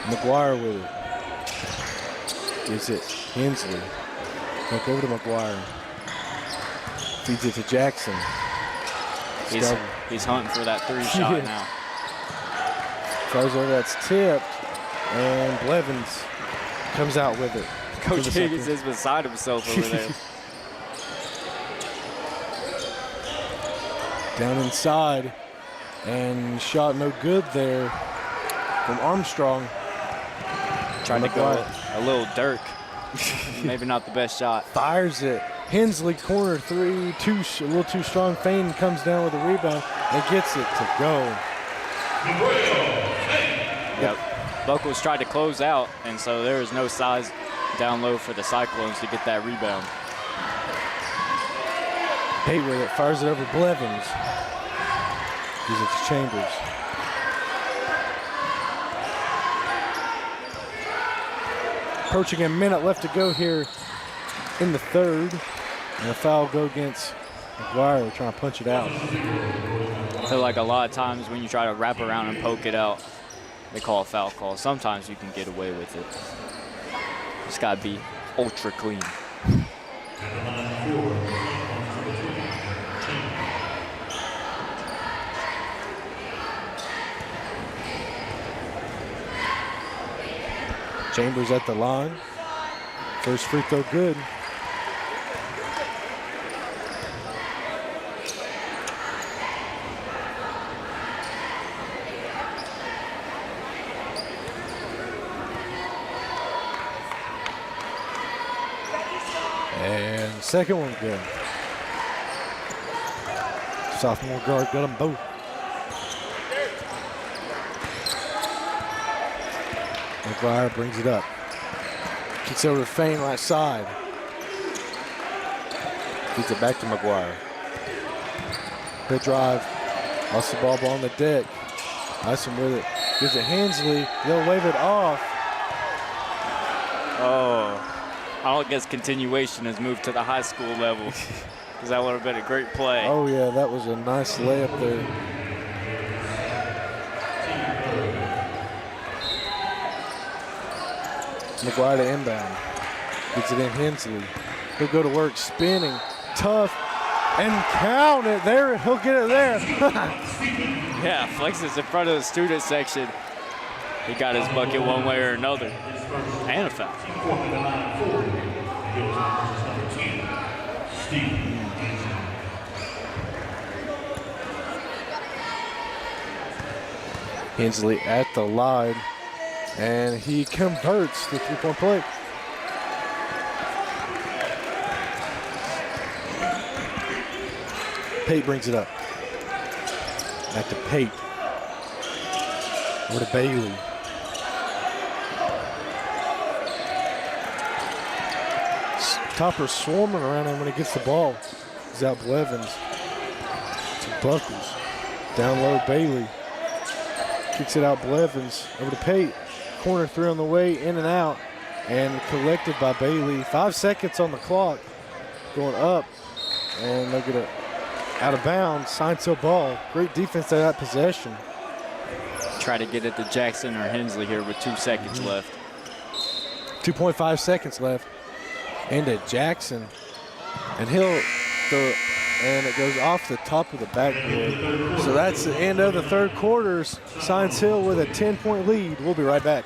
J: McGuire with it. Gives it Hensley. Back over to McGuire. Feeds it to Jackson.
K: He's hunting for that three shot now.
J: Throws over, that's tipped. And Blevins comes out with it.
K: Coach Higgins is beside himself over there.
J: Down inside, and shot no good there from Armstrong.
K: Trying to go a little Dirk. Maybe not the best shot.
J: Fires it. Hensley corner three, a little too strong. Fain comes down with a rebound and gets it to go.
K: Yep. Buckles tried to close out, and so there is no size down low for the Cyclones to get that rebound.
J: Pate with it, fires it over Blevins. Gives it to Chambers. Approaching a minute left to go here in the third. And a foul go against McGuire trying to punch it out.
K: I feel like a lot of times when you try to wrap around and poke it out, they call a foul call. Sometimes you can get away with it. Just gotta be ultra clean.
J: Chambers at the line. First free throw good. And second one good. Sophomore guard got them both. McGuire brings it up. Kicks over to Fain right side. Feeds it back to McGuire. He'll drive. Lost the ball on the deck. Nice one with it. Gives it Hensley. They'll wave it off.
K: Oh, I don't guess continuation has moved to the high school level because that would have been a great play.
J: Oh yeah, that was a nice layup there. McGuire to inbound. Gets it in Hensley. He'll go to work spinning. Tough. And count it there. He'll get it there.
K: Yeah, flexes in front of the student section. He got his bucket one way or another. And a foul.
J: Hensley at the line. And he converts the three-point play. Pate brings it up. Back to Pate. Over to Bailey. Topper swarming around him when he gets the ball. He's out Blevins. To Buckles. Down low, Bailey. Kicks it out Blevins. Over to Pate. Corner three on the way, in and out. And collected by Bailey. 5 seconds on the clock. Going up. And they'll get it out of bounds. Science-Hill ball. Great defense at that possession.
K: Try to get it to Jackson or Hensley here with 2 seconds left.
J: 2.5 seconds left. Into Jackson. And he'll throw, and it goes off the top of the backboard. So that's the end of the third quarters. Science-Hill with a 10-point lead. We'll be right back.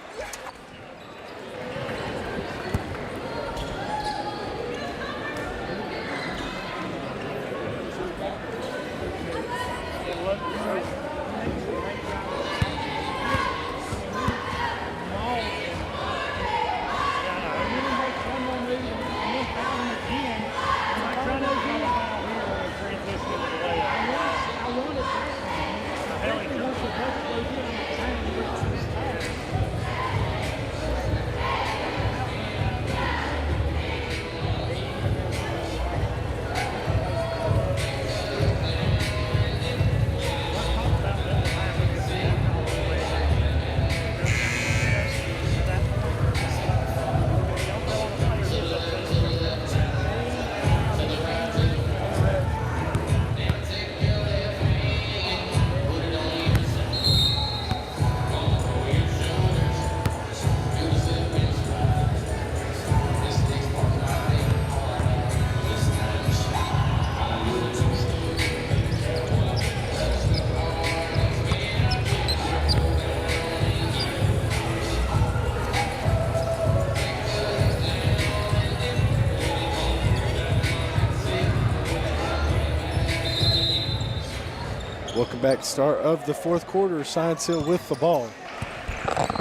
J: Welcome back to start of the fourth quarter. Science Hill with the ball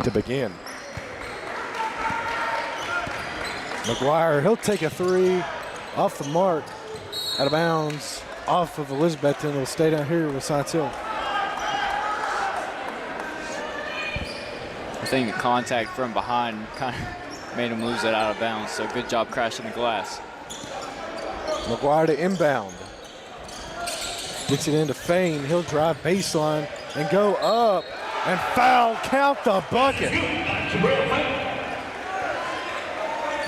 J: to begin. McGuire, he'll take a three off the mark, out of bounds, off of Elizabethton. It'll stay down here with Science Hill.
K: I think the contact from behind kind of made him lose it out of bounds, so good job crashing the glass.
J: McGuire to inbound. Gets it into Fain. He'll drive baseline and go up and foul. Count the bucket.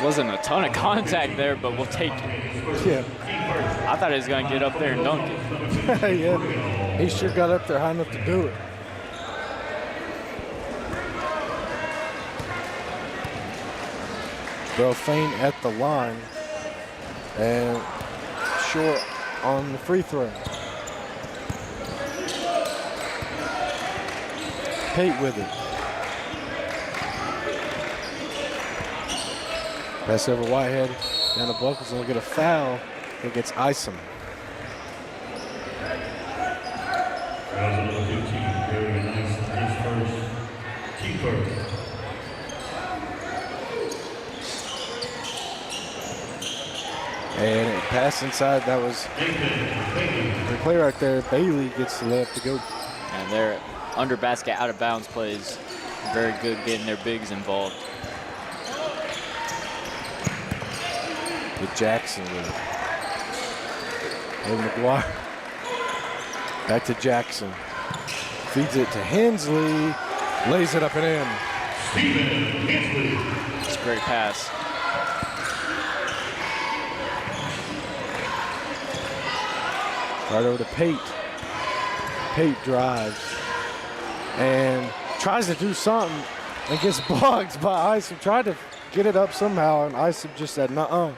K: Wasn't a ton of contact there, but we'll take it.
J: Yeah.
K: I thought he was going to get up there and dunk it.
J: Yeah, he sure got up there high enough to do it. Bro Fain at the line and short on the free throw. Pate with it. Pass over Whitehead, down to Buckles, and he'll get a foul against Isom.
L: Fouls at number 15, very nice. His first, keeper.
J: And it passed inside. That was the play right there. Bailey gets the layup to go.
K: And they're under basket, out of bounds plays. Very good getting their bigs involved.
J: With Jackson with it. And McGuire. Back to Jackson. Feeds it to Hensley. Lays it up and in.
L: Stephen Hensley.
K: It's a great pass.
J: Right over to Pate. Pate drives and tries to do something and gets blocked by Isom. Tried to get it up somehow, and Isom just said, nuh-uh.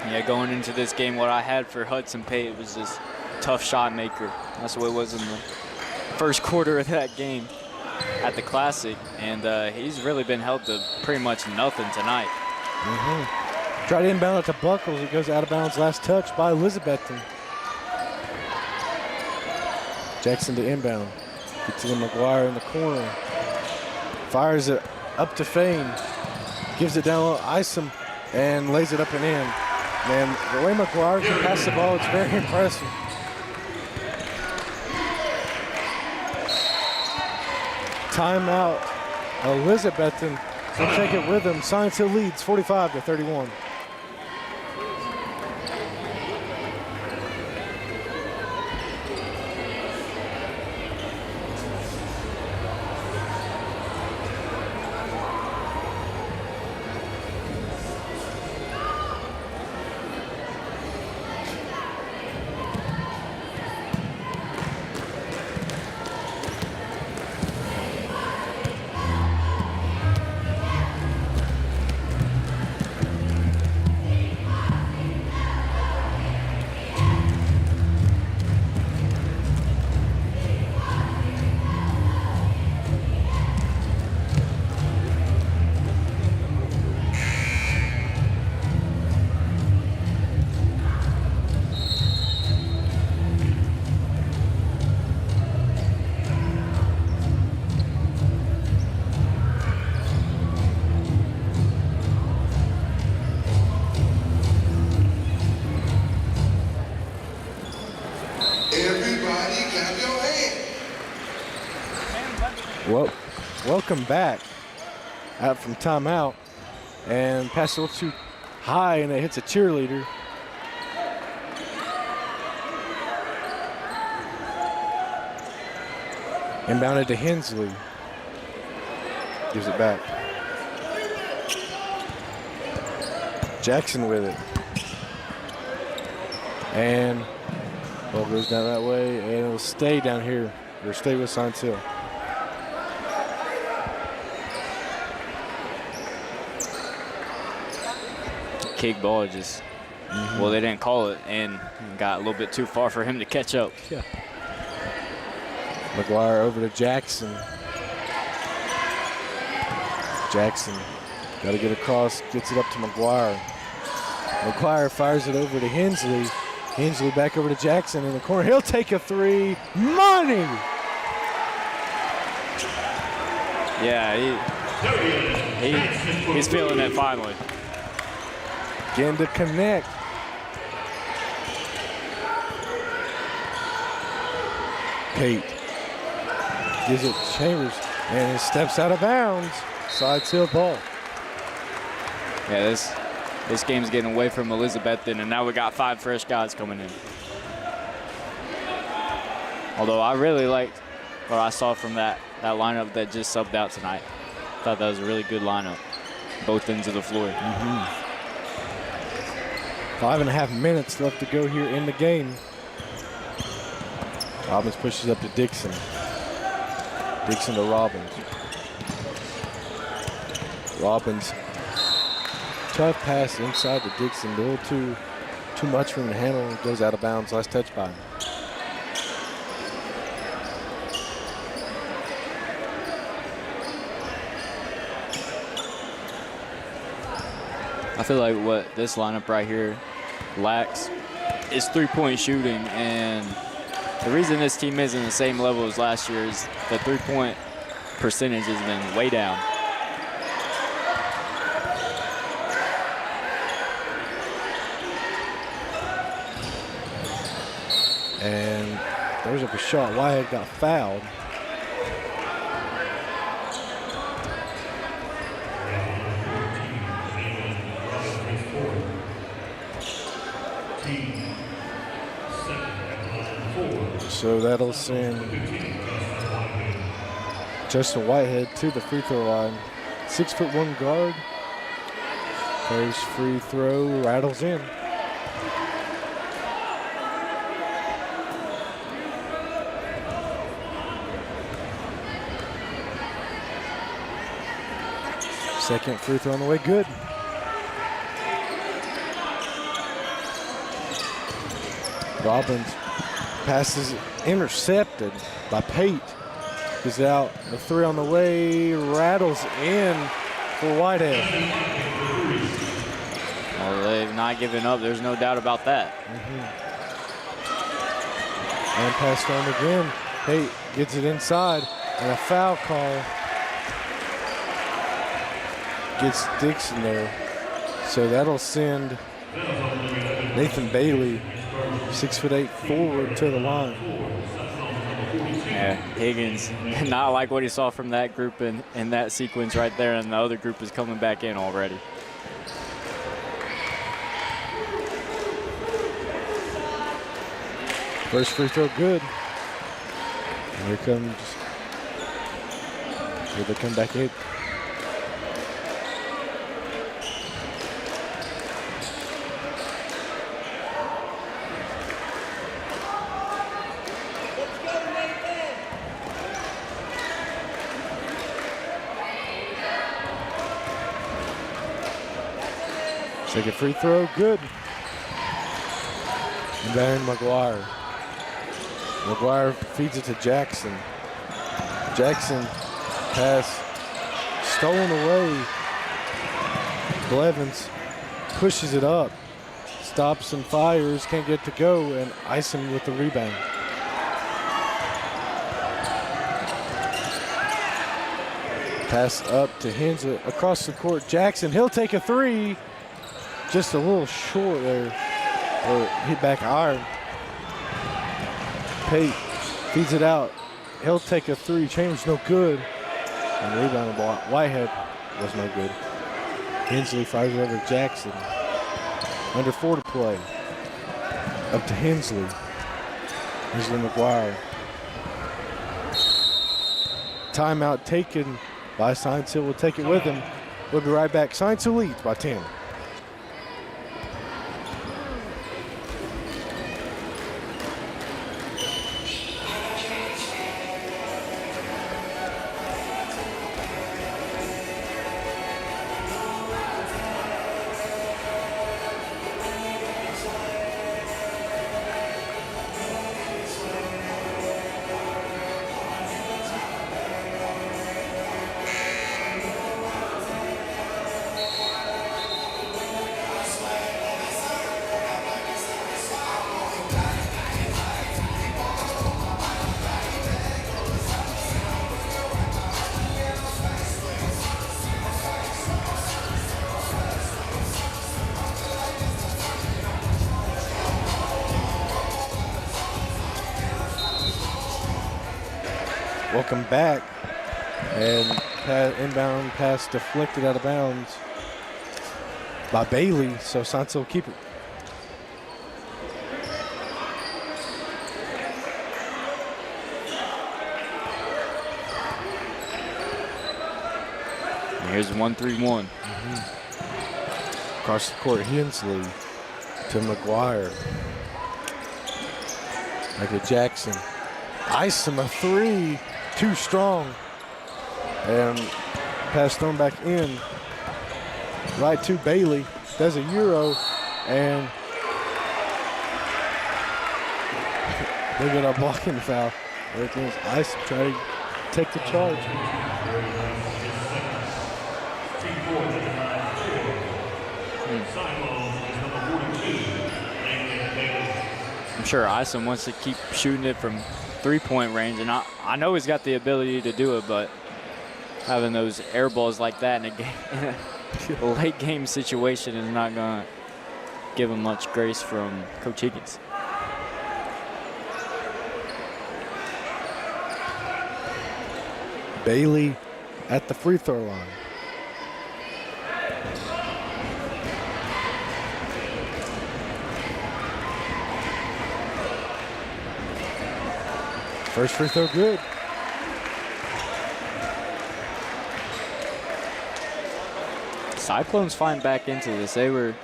K: Yeah, going into this game, what I had for Hudson Pate was this tough shot maker. That's what it was in the first quarter of that game at the Classic, and he's really been held to pretty much nothing tonight.
J: Tried to inbound it to Buckles. It goes out of bounds. Last touch by Elizabethton. Jackson to inbound. Gets to McGuire in the corner. Fires it up to Fain. Gives it down low. Isom and lays it up and in. Man, the way McGuire can pass the ball, it's very impressive. Timeout. Elizabethton will take it with him. Science Hill leads 45-31. Well, welcome back out from timeout, and pass a little too high and it hits a cheerleader. Inbounded to Hensley. Gives it back. Jackson with it. And ball goes down that way, and it'll stay down here, or stay with Science Hill.
K: Kick ball just, well, they didn't call it and got a little bit too far for him to catch up.
J: Yeah. McGuire over to Jackson. Jackson got to get across, gets it up to McGuire. McGuire fires it over to Hensley. Hensley back over to Jackson in the corner. He'll take a three. Money!
K: Yeah, he's feeling it finally.
J: Again to connect. Pate gives it to Chambers, and it steps out of bounds. Side seal ball.
K: Yeah, this game's getting away from Elizabethton, and now we got 5 fresh guys coming in. Although I really liked what I saw from that lineup that just subbed out tonight. Thought that was a really good lineup, both ends of the floor.
J: 5.5 minutes left to go here in the game. Robbins pushes up to Dixon. Dixon to Robbins. Robbins, tough pass inside to Dixon. A little too much for him to handle. Goes out of bounds. Last touch by him.
K: I feel like what this lineup right here lacks is 3-point shooting, and the reason this team isn't the same level as last year is the 3-point percentage has been way down.
J: And there's a shot. Whitehead got fouled. So that'll send Justin Whitehead to the free throw line. 6'1" guard. First free throw rattles in. Second free throw on the way, good. Robbins passes intercepted by Pate. Is out, the three on the way, rattles in for Whitehead.
K: Well, they've not given up, there's no doubt about that.
J: And passed on again. Pate gets it inside, and a foul call gets Dixon there. So that'll send Nathan Bailey, 6'8" forward, to the line.
K: Yeah, Higgins, not like what he saw from that group in that sequence right there, and the other group is coming back in already.
J: First free throw good. And here comes, here they come back in. Second free throw, good. And then McGuire. McGuire feeds it to Jackson. Jackson pass stolen away. Blevins pushes it up, stops and fires, can't get it to go, and Ison with the rebound. Pass up to Hensley across the court. Jackson, he'll take a three. Just a little short there, or hit back iron. Pate feeds it out. He'll take a three. Chambers no good. And rebound ball. Whitehead was no good. Hensley fires it over Jackson. Under 4 to play. Up to Hensley. Hensley McGuire. Timeout taken by Science Hill. Will take it with him. We'll be right back. Science Hill leads by 10. Welcome back. And inbound pass deflected out of bounds by Bailey, so Science Hill will keep it.
K: And here's 1-3-1.
J: Across the court, Hensley to McGuire. Back to Jackson. Isom a three, too strong. And pass thrown back in. Right to Bailey. Does a Euro. And they get a blocking foul. There goes Isom trying to take the charge.
K: I'm sure Isom wants to keep shooting it from three-point range, and I know he's got the ability to do it, but having those air balls like that in a late game situation is not going to give him much grace from Coach Higgins.
J: Bailey at the free throw line. First free throw good.
K: Cyclones find back into this. They were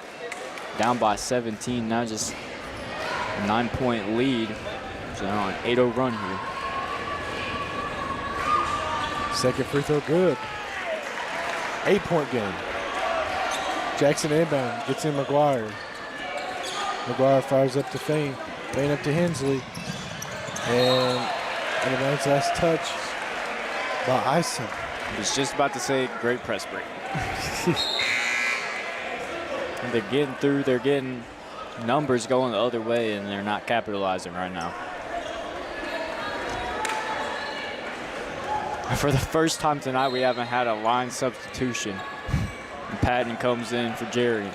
K: down by 17, now just a 9-point lead. So now an 8-0 run here.
J: Second free throw good. 8-point game. Jackson inbound, gets in McGuire. McGuire fires up to Fain. Fain up to Hensley. And out of bounds last touch by Isom.
K: I was just about to say great press break. And they're getting through, they're getting numbers going the other way, and they're not capitalizing right now. For the first time tonight, we haven't had a line substitution. And Patton comes in for Jerry.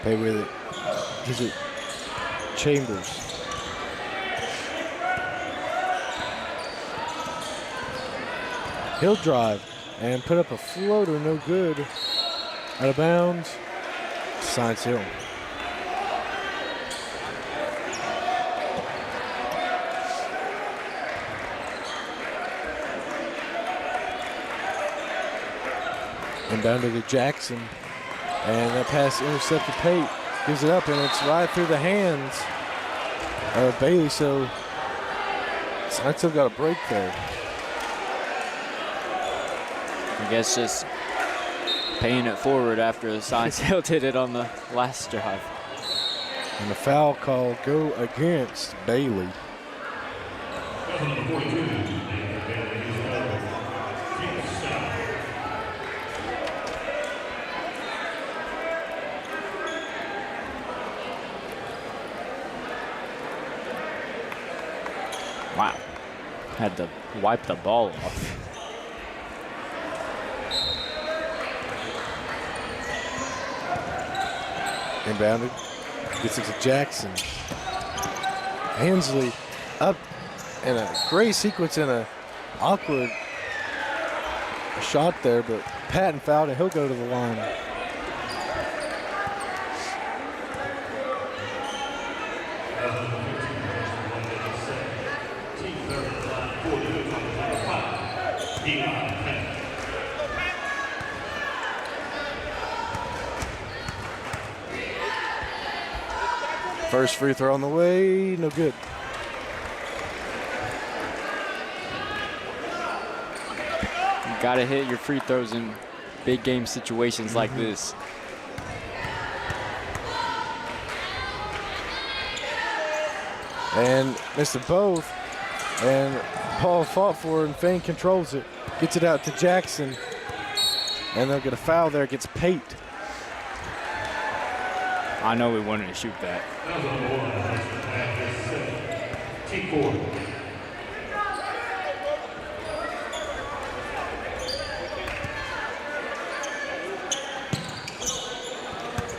J: Play with it. Is it Chambers? He'll drive and put up a floater, no good. Out of bounds, Science Hill. Inbound to Jackson. And that pass intercepted Pate. Gives it up, and it's right through the hands of Bailey, so Science Hill got a break there.
K: I guess just paying it forward after Science Hill did it on the last drive.
J: And the foul call go against Bailey.
K: Wow, had to wipe the ball off.
J: Inbounded, gets it to Jackson. Hensley up in a great sequence and a awkward shot there, but Patton fouled and he'll go to the line. First free throw on the way, no good.
K: You gotta hit your free throws in big game situations like this.
J: And missed them both. And Paul fought for it, and Fain controls it. Gets it out to Jackson. And they'll get a foul there against Pate.
K: I know we wanted to shoot that.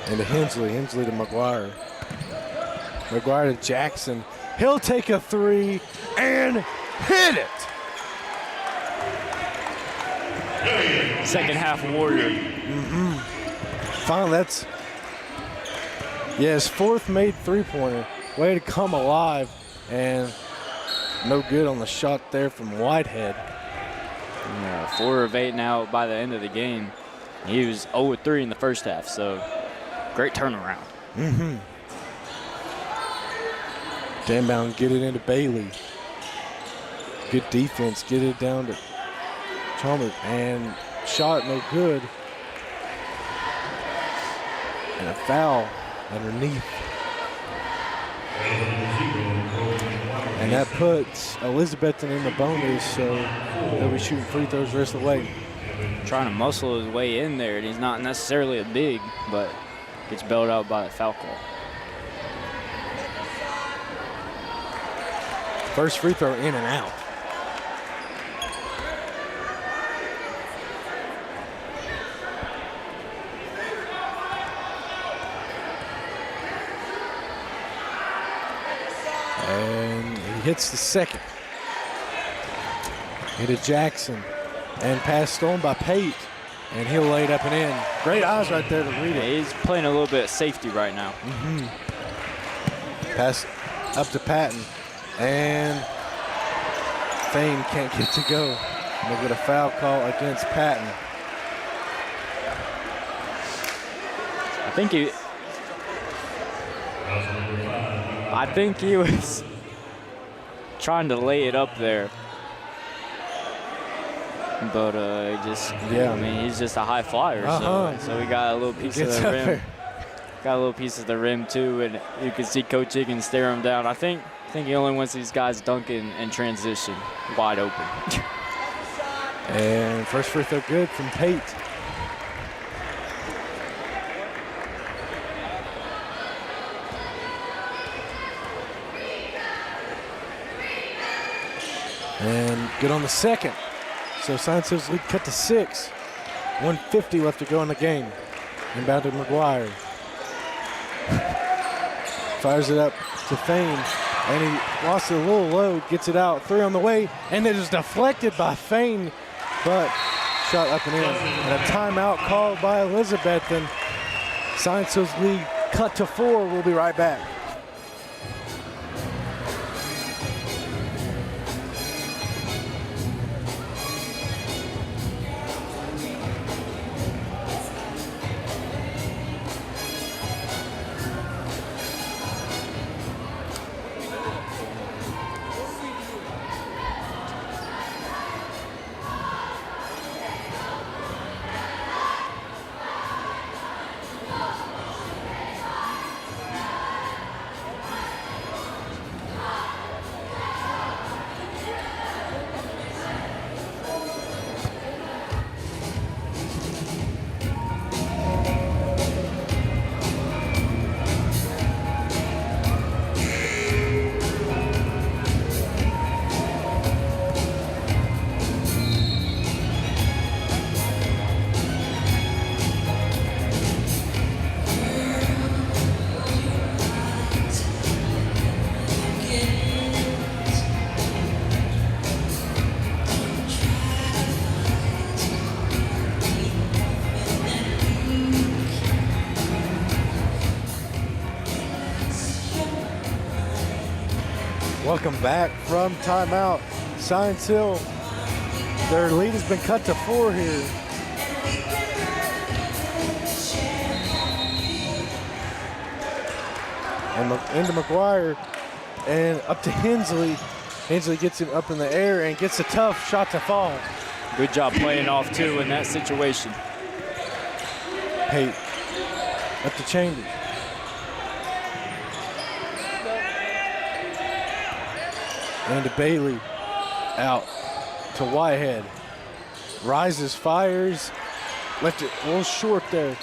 J: And to Hensley to McGuire. McGuire to Jackson. He'll take a three and hit it.
K: Second half warrior.
J: Finally, that's his fourth made three-pointer. Way to come alive, and no good on the shot there from Whitehead.
K: Yeah, 4 of 8 now by the end of the game. He was 0 of 3 in the first half, so great turnaround.
J: Danbound get it into Bailey. Good defense, get it down to Chalmers, and shot no good. And a foul underneath. And that puts Elizabethton in the bonus, so they'll be shooting free throws the rest of the way.
K: Trying to muscle his way in there, and he's not necessarily a big, but gets bailed out by the foul call.
J: First free throw in and out. And he hits the second. Hit it Jackson. And pass stolen by Pate. And he'll lay it up and in. Great eyes right there to read it.
K: He's playing a little bit of safety right now.
J: Pass up to Patton. And Thane can't get to go. And they get a foul call against Patton.
K: I think he was trying to lay it up there. But I mean, he's just a high flyer, so he got a little piece of the rim. Got a little piece of the rim too, and you can see Coach Higgins stare him down. I think he only wants these guys dunking in transition, wide open.
J: And first free throw good from Pate. And good on the second. So Science Hill's lead cut to 6. 1:50 left to go in the game. Inbound to McGuire. Fires it up to Thane. And he lost it a little low, gets it out. 3 on the way. And it is deflected by Thane. But shot up and in. And a timeout called by Elizabethton. Science Hill's lead cut to 4. We'll be right back. Welcome back from timeout. Science Hill, their lead has been cut to 4 here. And into McGuire and up to Hensley. Hensley gets him up in the air and gets a tough shot to fall.
K: Good job playing off too in that situation.
J: Pate up to Chambers. And to Bailey, out to Whitehead. Rises, fires, left it a little short there.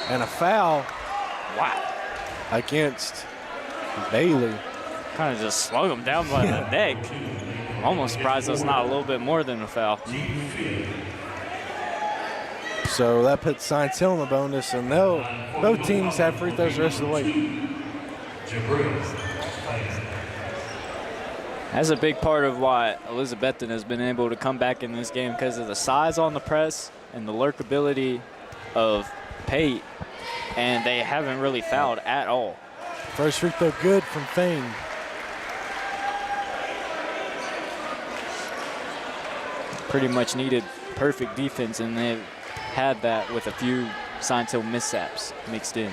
J: And a foul.
K: Wow.
J: Against Bailey.
K: Kind of just slung him down by the neck. I'm almost surprised that's not a little bit more than a foul.
J: So that puts Science Hill in the bonus, and both teams have free throws the rest of the way.
K: That's a big part of why Elizabethton has been able to come back in this game, because of the size on the press and the lurkability of Pate, and they haven't really fouled at all.
J: First free throw good from Thane.
K: Pretty much needed perfect defense, and they've had that with a few Science-Hill mishaps mixed in.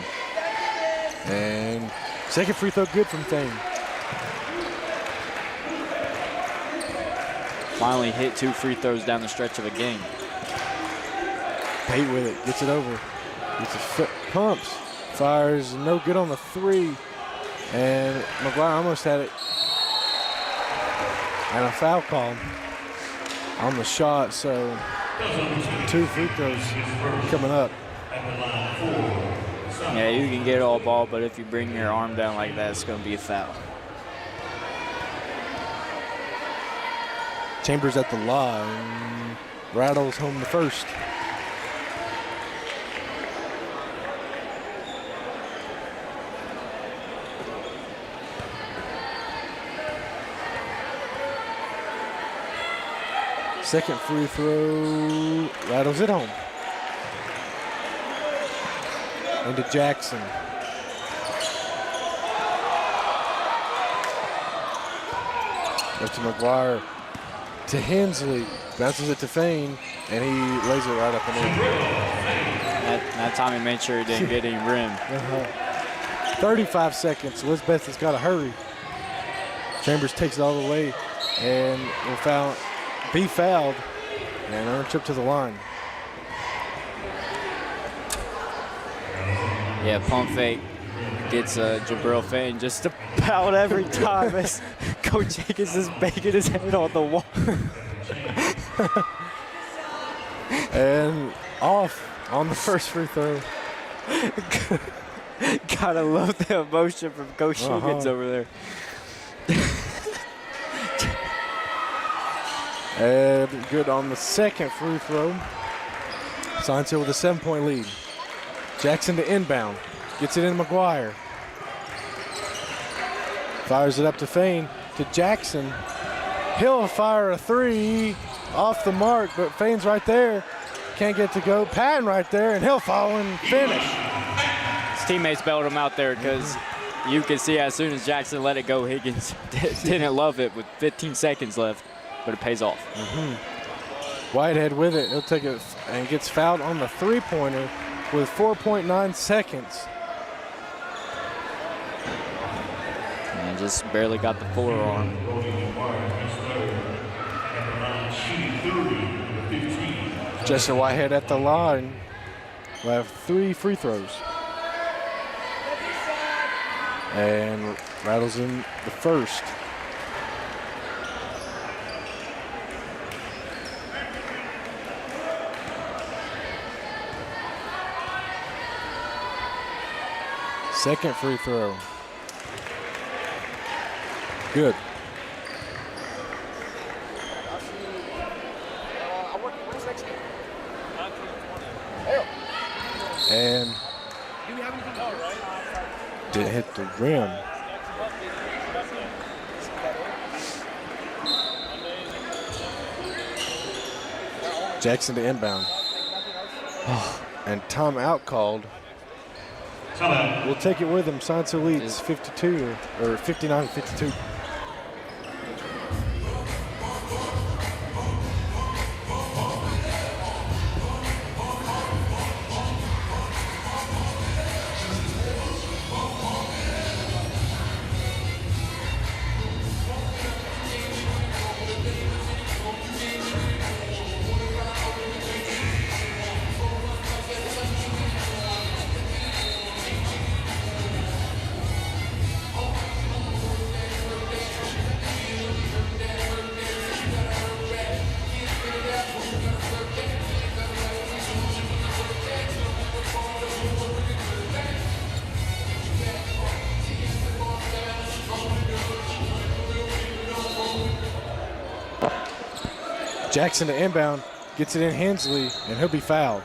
J: And second free throw good from Thane.
K: Finally hit 2 free throws down the stretch of a game.
J: Pate with it, gets it over. Gets his foot, pumps, fires, no good on the 3. And McGuire almost had it. And a foul call on the shot, so 2 free throws coming up.
K: Yeah, you can get all ball, but if you bring your arm down like that, it's going to be a foul.
J: Chambers at the line, rattles home the first. Second free throw, rattles it home. Into Jackson. Up to McGuire. To Hensley, bounces it to Thane, and he lays it right up and in.
K: That time he made sure he didn't get any rim.
J: 35 seconds, Elizabethton's got to hurry. Chambers takes it all the way and will be fouled and earn a trip to the line.
K: Yeah, pump fake gets Jabril Thane just about every time as Coach Jenkins is banging his head on the wall.
J: And off on the first free throw.
K: Gotta love the emotion from Coach Jenkins over there.
J: And good on the second free throw. Science-Hill with a 7-point lead. Jackson to inbound. Gets it in McGuire. Fires it up to Thane. To Jackson. He'll fire a 3 off the mark, but Fane's right there. Can't get to go. Patton right there, and he'll fall and finish.
K: His teammates bailed him out there because you can see as soon as Jackson let it go, Higgins didn't love it with 15 seconds left, but it pays off.
J: Whitehead with it. He'll take it and gets fouled on the 3-pointer with 4.9 seconds.
K: And just barely got the forearm.
J: Justin Whitehead at the line will have 3 free throws. And rattles in the first. Second free throw. Good. And didn't hit the rim. Jackson to inbound. And timeout called. We'll take it with him. Science-Hill leads 52 or 59-52. Jackson to inbound, gets it in Hensley, and he'll be fouled.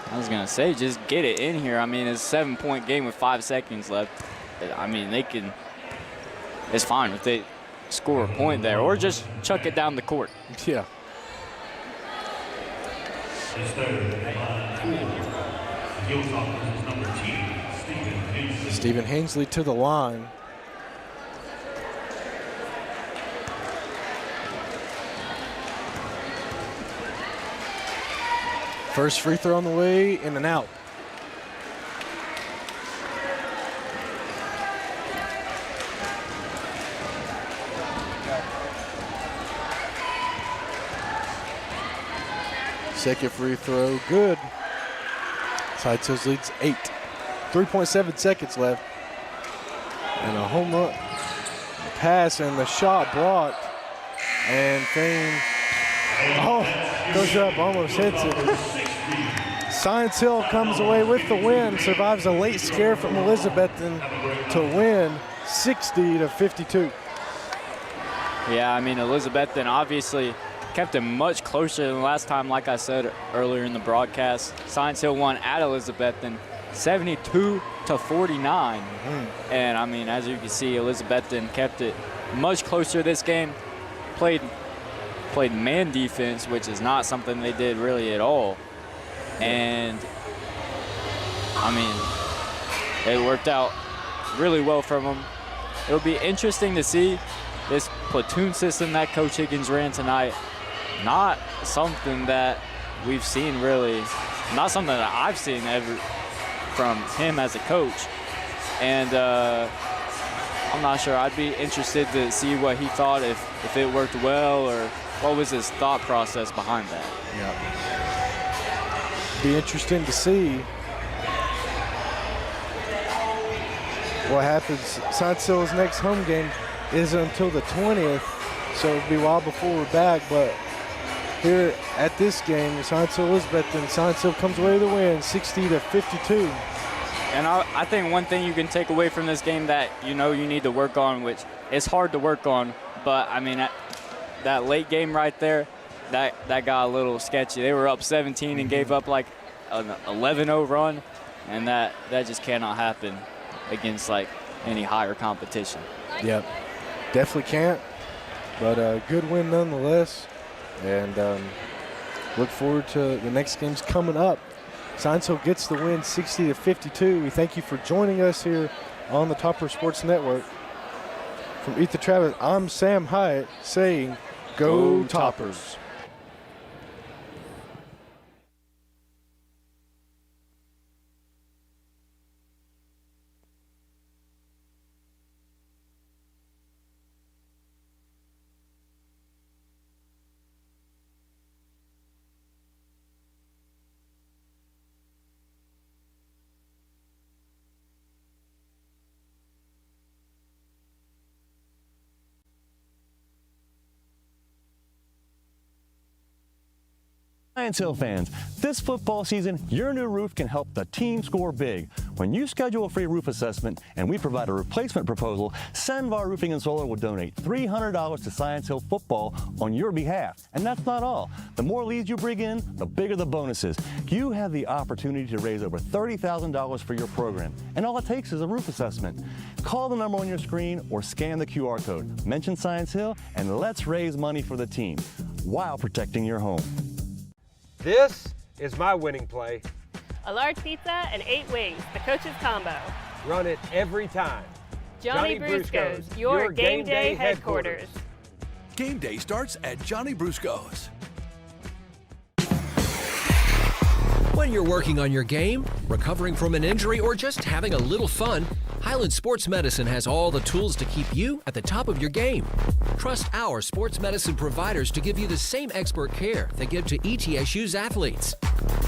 K: I was going to say, just get it in here. I mean, it's a 7-point game with 5 seconds left. I mean, they can, it's fine. If they score a point there or just chuck it down the court.
J: Yeah. Stephen Hensley to the line. First free throw on the way, in and out. Second free throw, good. Side Hills leads 8. 3.7 seconds left. And a home run pass and the shot blocked. And Fane, goes up, almost hits it. Science Hill comes away with the win, survives a late scare from Elizabethton to win 60-52.
K: Yeah, I mean, Elizabethton obviously kept it much closer than last time, like I said earlier in the broadcast. Science Hill won at Elizabethton 72-49. And I mean, as you can see, Elizabethton kept it much closer this game. Played man defense, which is not something they did really at all. And I mean, it worked out really well from them. It'll be interesting to see this platoon system that Coach Higgins ran tonight. Not something that we've seen really, not something that I've seen ever from him as a coach. And I'm not sure. I'd be interested to see what he thought, if it worked well, or what was his thought process behind that.
J: Yeah. Be interesting to see what happens. Science Hill's next home game is until the 20th, so it'll be a while before we're back. But here at this game, Science Hill Elizabethton, Science Hill comes away with the win, 60-52.
K: And I think one thing you can take away from this game that you need to work on, which is hard to work on, but I mean that late game right there, that got a little sketchy. They were up 17 and gave up like an 11-0 run, and that just cannot happen against like any higher competition.
J: Yep, definitely can't, but a good win nonetheless. And look forward to the next games coming up. Science Hill gets the win 60-52. We thank you for joining us here on the Topper Sports Network. From Ethan Travis, I'm Sam Hyatt saying, Go Toppers.
A: Science Hill fans, this football season, your new roof can help the team score big. When you schedule a free roof assessment and we provide a replacement proposal, Senvar Roofing and Solar will donate $300 to Science Hill football on your behalf. And that's not all. The more leads you bring in, the bigger the bonuses. You have the opportunity to raise over $30,000 for your program. And all it takes is a roof assessment. Call the number on your screen or scan the QR code. Mention Science Hill and let's raise money for the team while protecting your home.
B: This is my winning play.
C: A large pizza and 8 wings, the coach's combo.
B: Run it every time.
C: Johnny Brusco's, your game day headquarters.
D: Game day starts at Johnny Brusco's.
E: When you're working on your game, recovering from an injury, or just having a little fun, Highland Sports Medicine has all the tools to keep you at the top of your game. Trust our sports medicine providers to give you the same expert care they give to ETSU's athletes.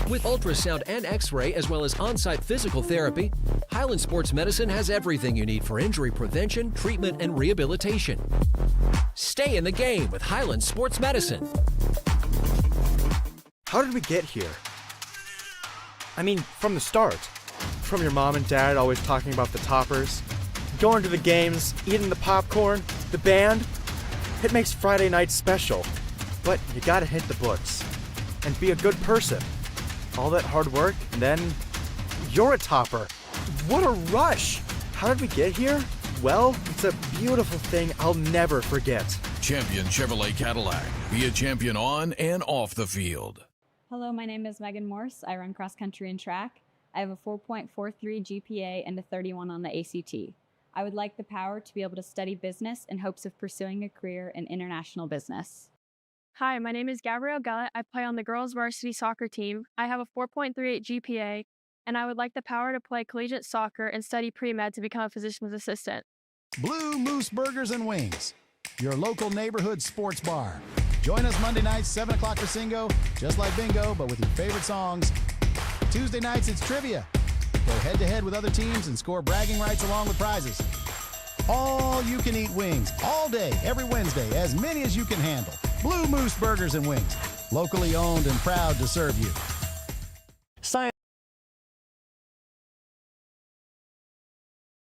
E: With ultrasound and x-ray as well as on-site physical therapy, Highland Sports Medicine has everything you need for injury prevention, treatment, and rehabilitation. Stay in the game with Highland Sports Medicine.
F: How did we get here? I mean, from the start. From your mom and dad always talking about the toppers, going to the games, eating the popcorn, the band. It makes Friday nights special. But you gotta hit the books and be a good person. All that hard work, and then you're a topper. What a rush! How did we get here? well, it's a beautiful thing I'll never forget.
D: Champion Chevrolet Cadillac. Be a champion on and off the field.
G: Hello, my name is Megan Morse. I run cross country and track. I have a 4.43 GPA and a 31 on the ACT. I would like the power to be able to study business in hopes of pursuing a career in international business.
H: Hi, my name is Gabrielle Gullett. I play on the girls varsity soccer team. I have a 4.38 GPA, and I would like the power to play collegiate soccer and study pre-med to become a physician's assistant.
I: Blue Moose Burgers and Wings, your local neighborhood sports bar. Join us Monday nights, 7 o'clock for Singo, just like bingo, but with your favorite songs. Tuesday nights, it's trivia. Go head-to-head with other teams and score bragging rights along with prizes. All you can eat wings, all day, every Wednesday, as many as you can handle. Blue Moose Burgers and Wings, locally owned and proud to serve you.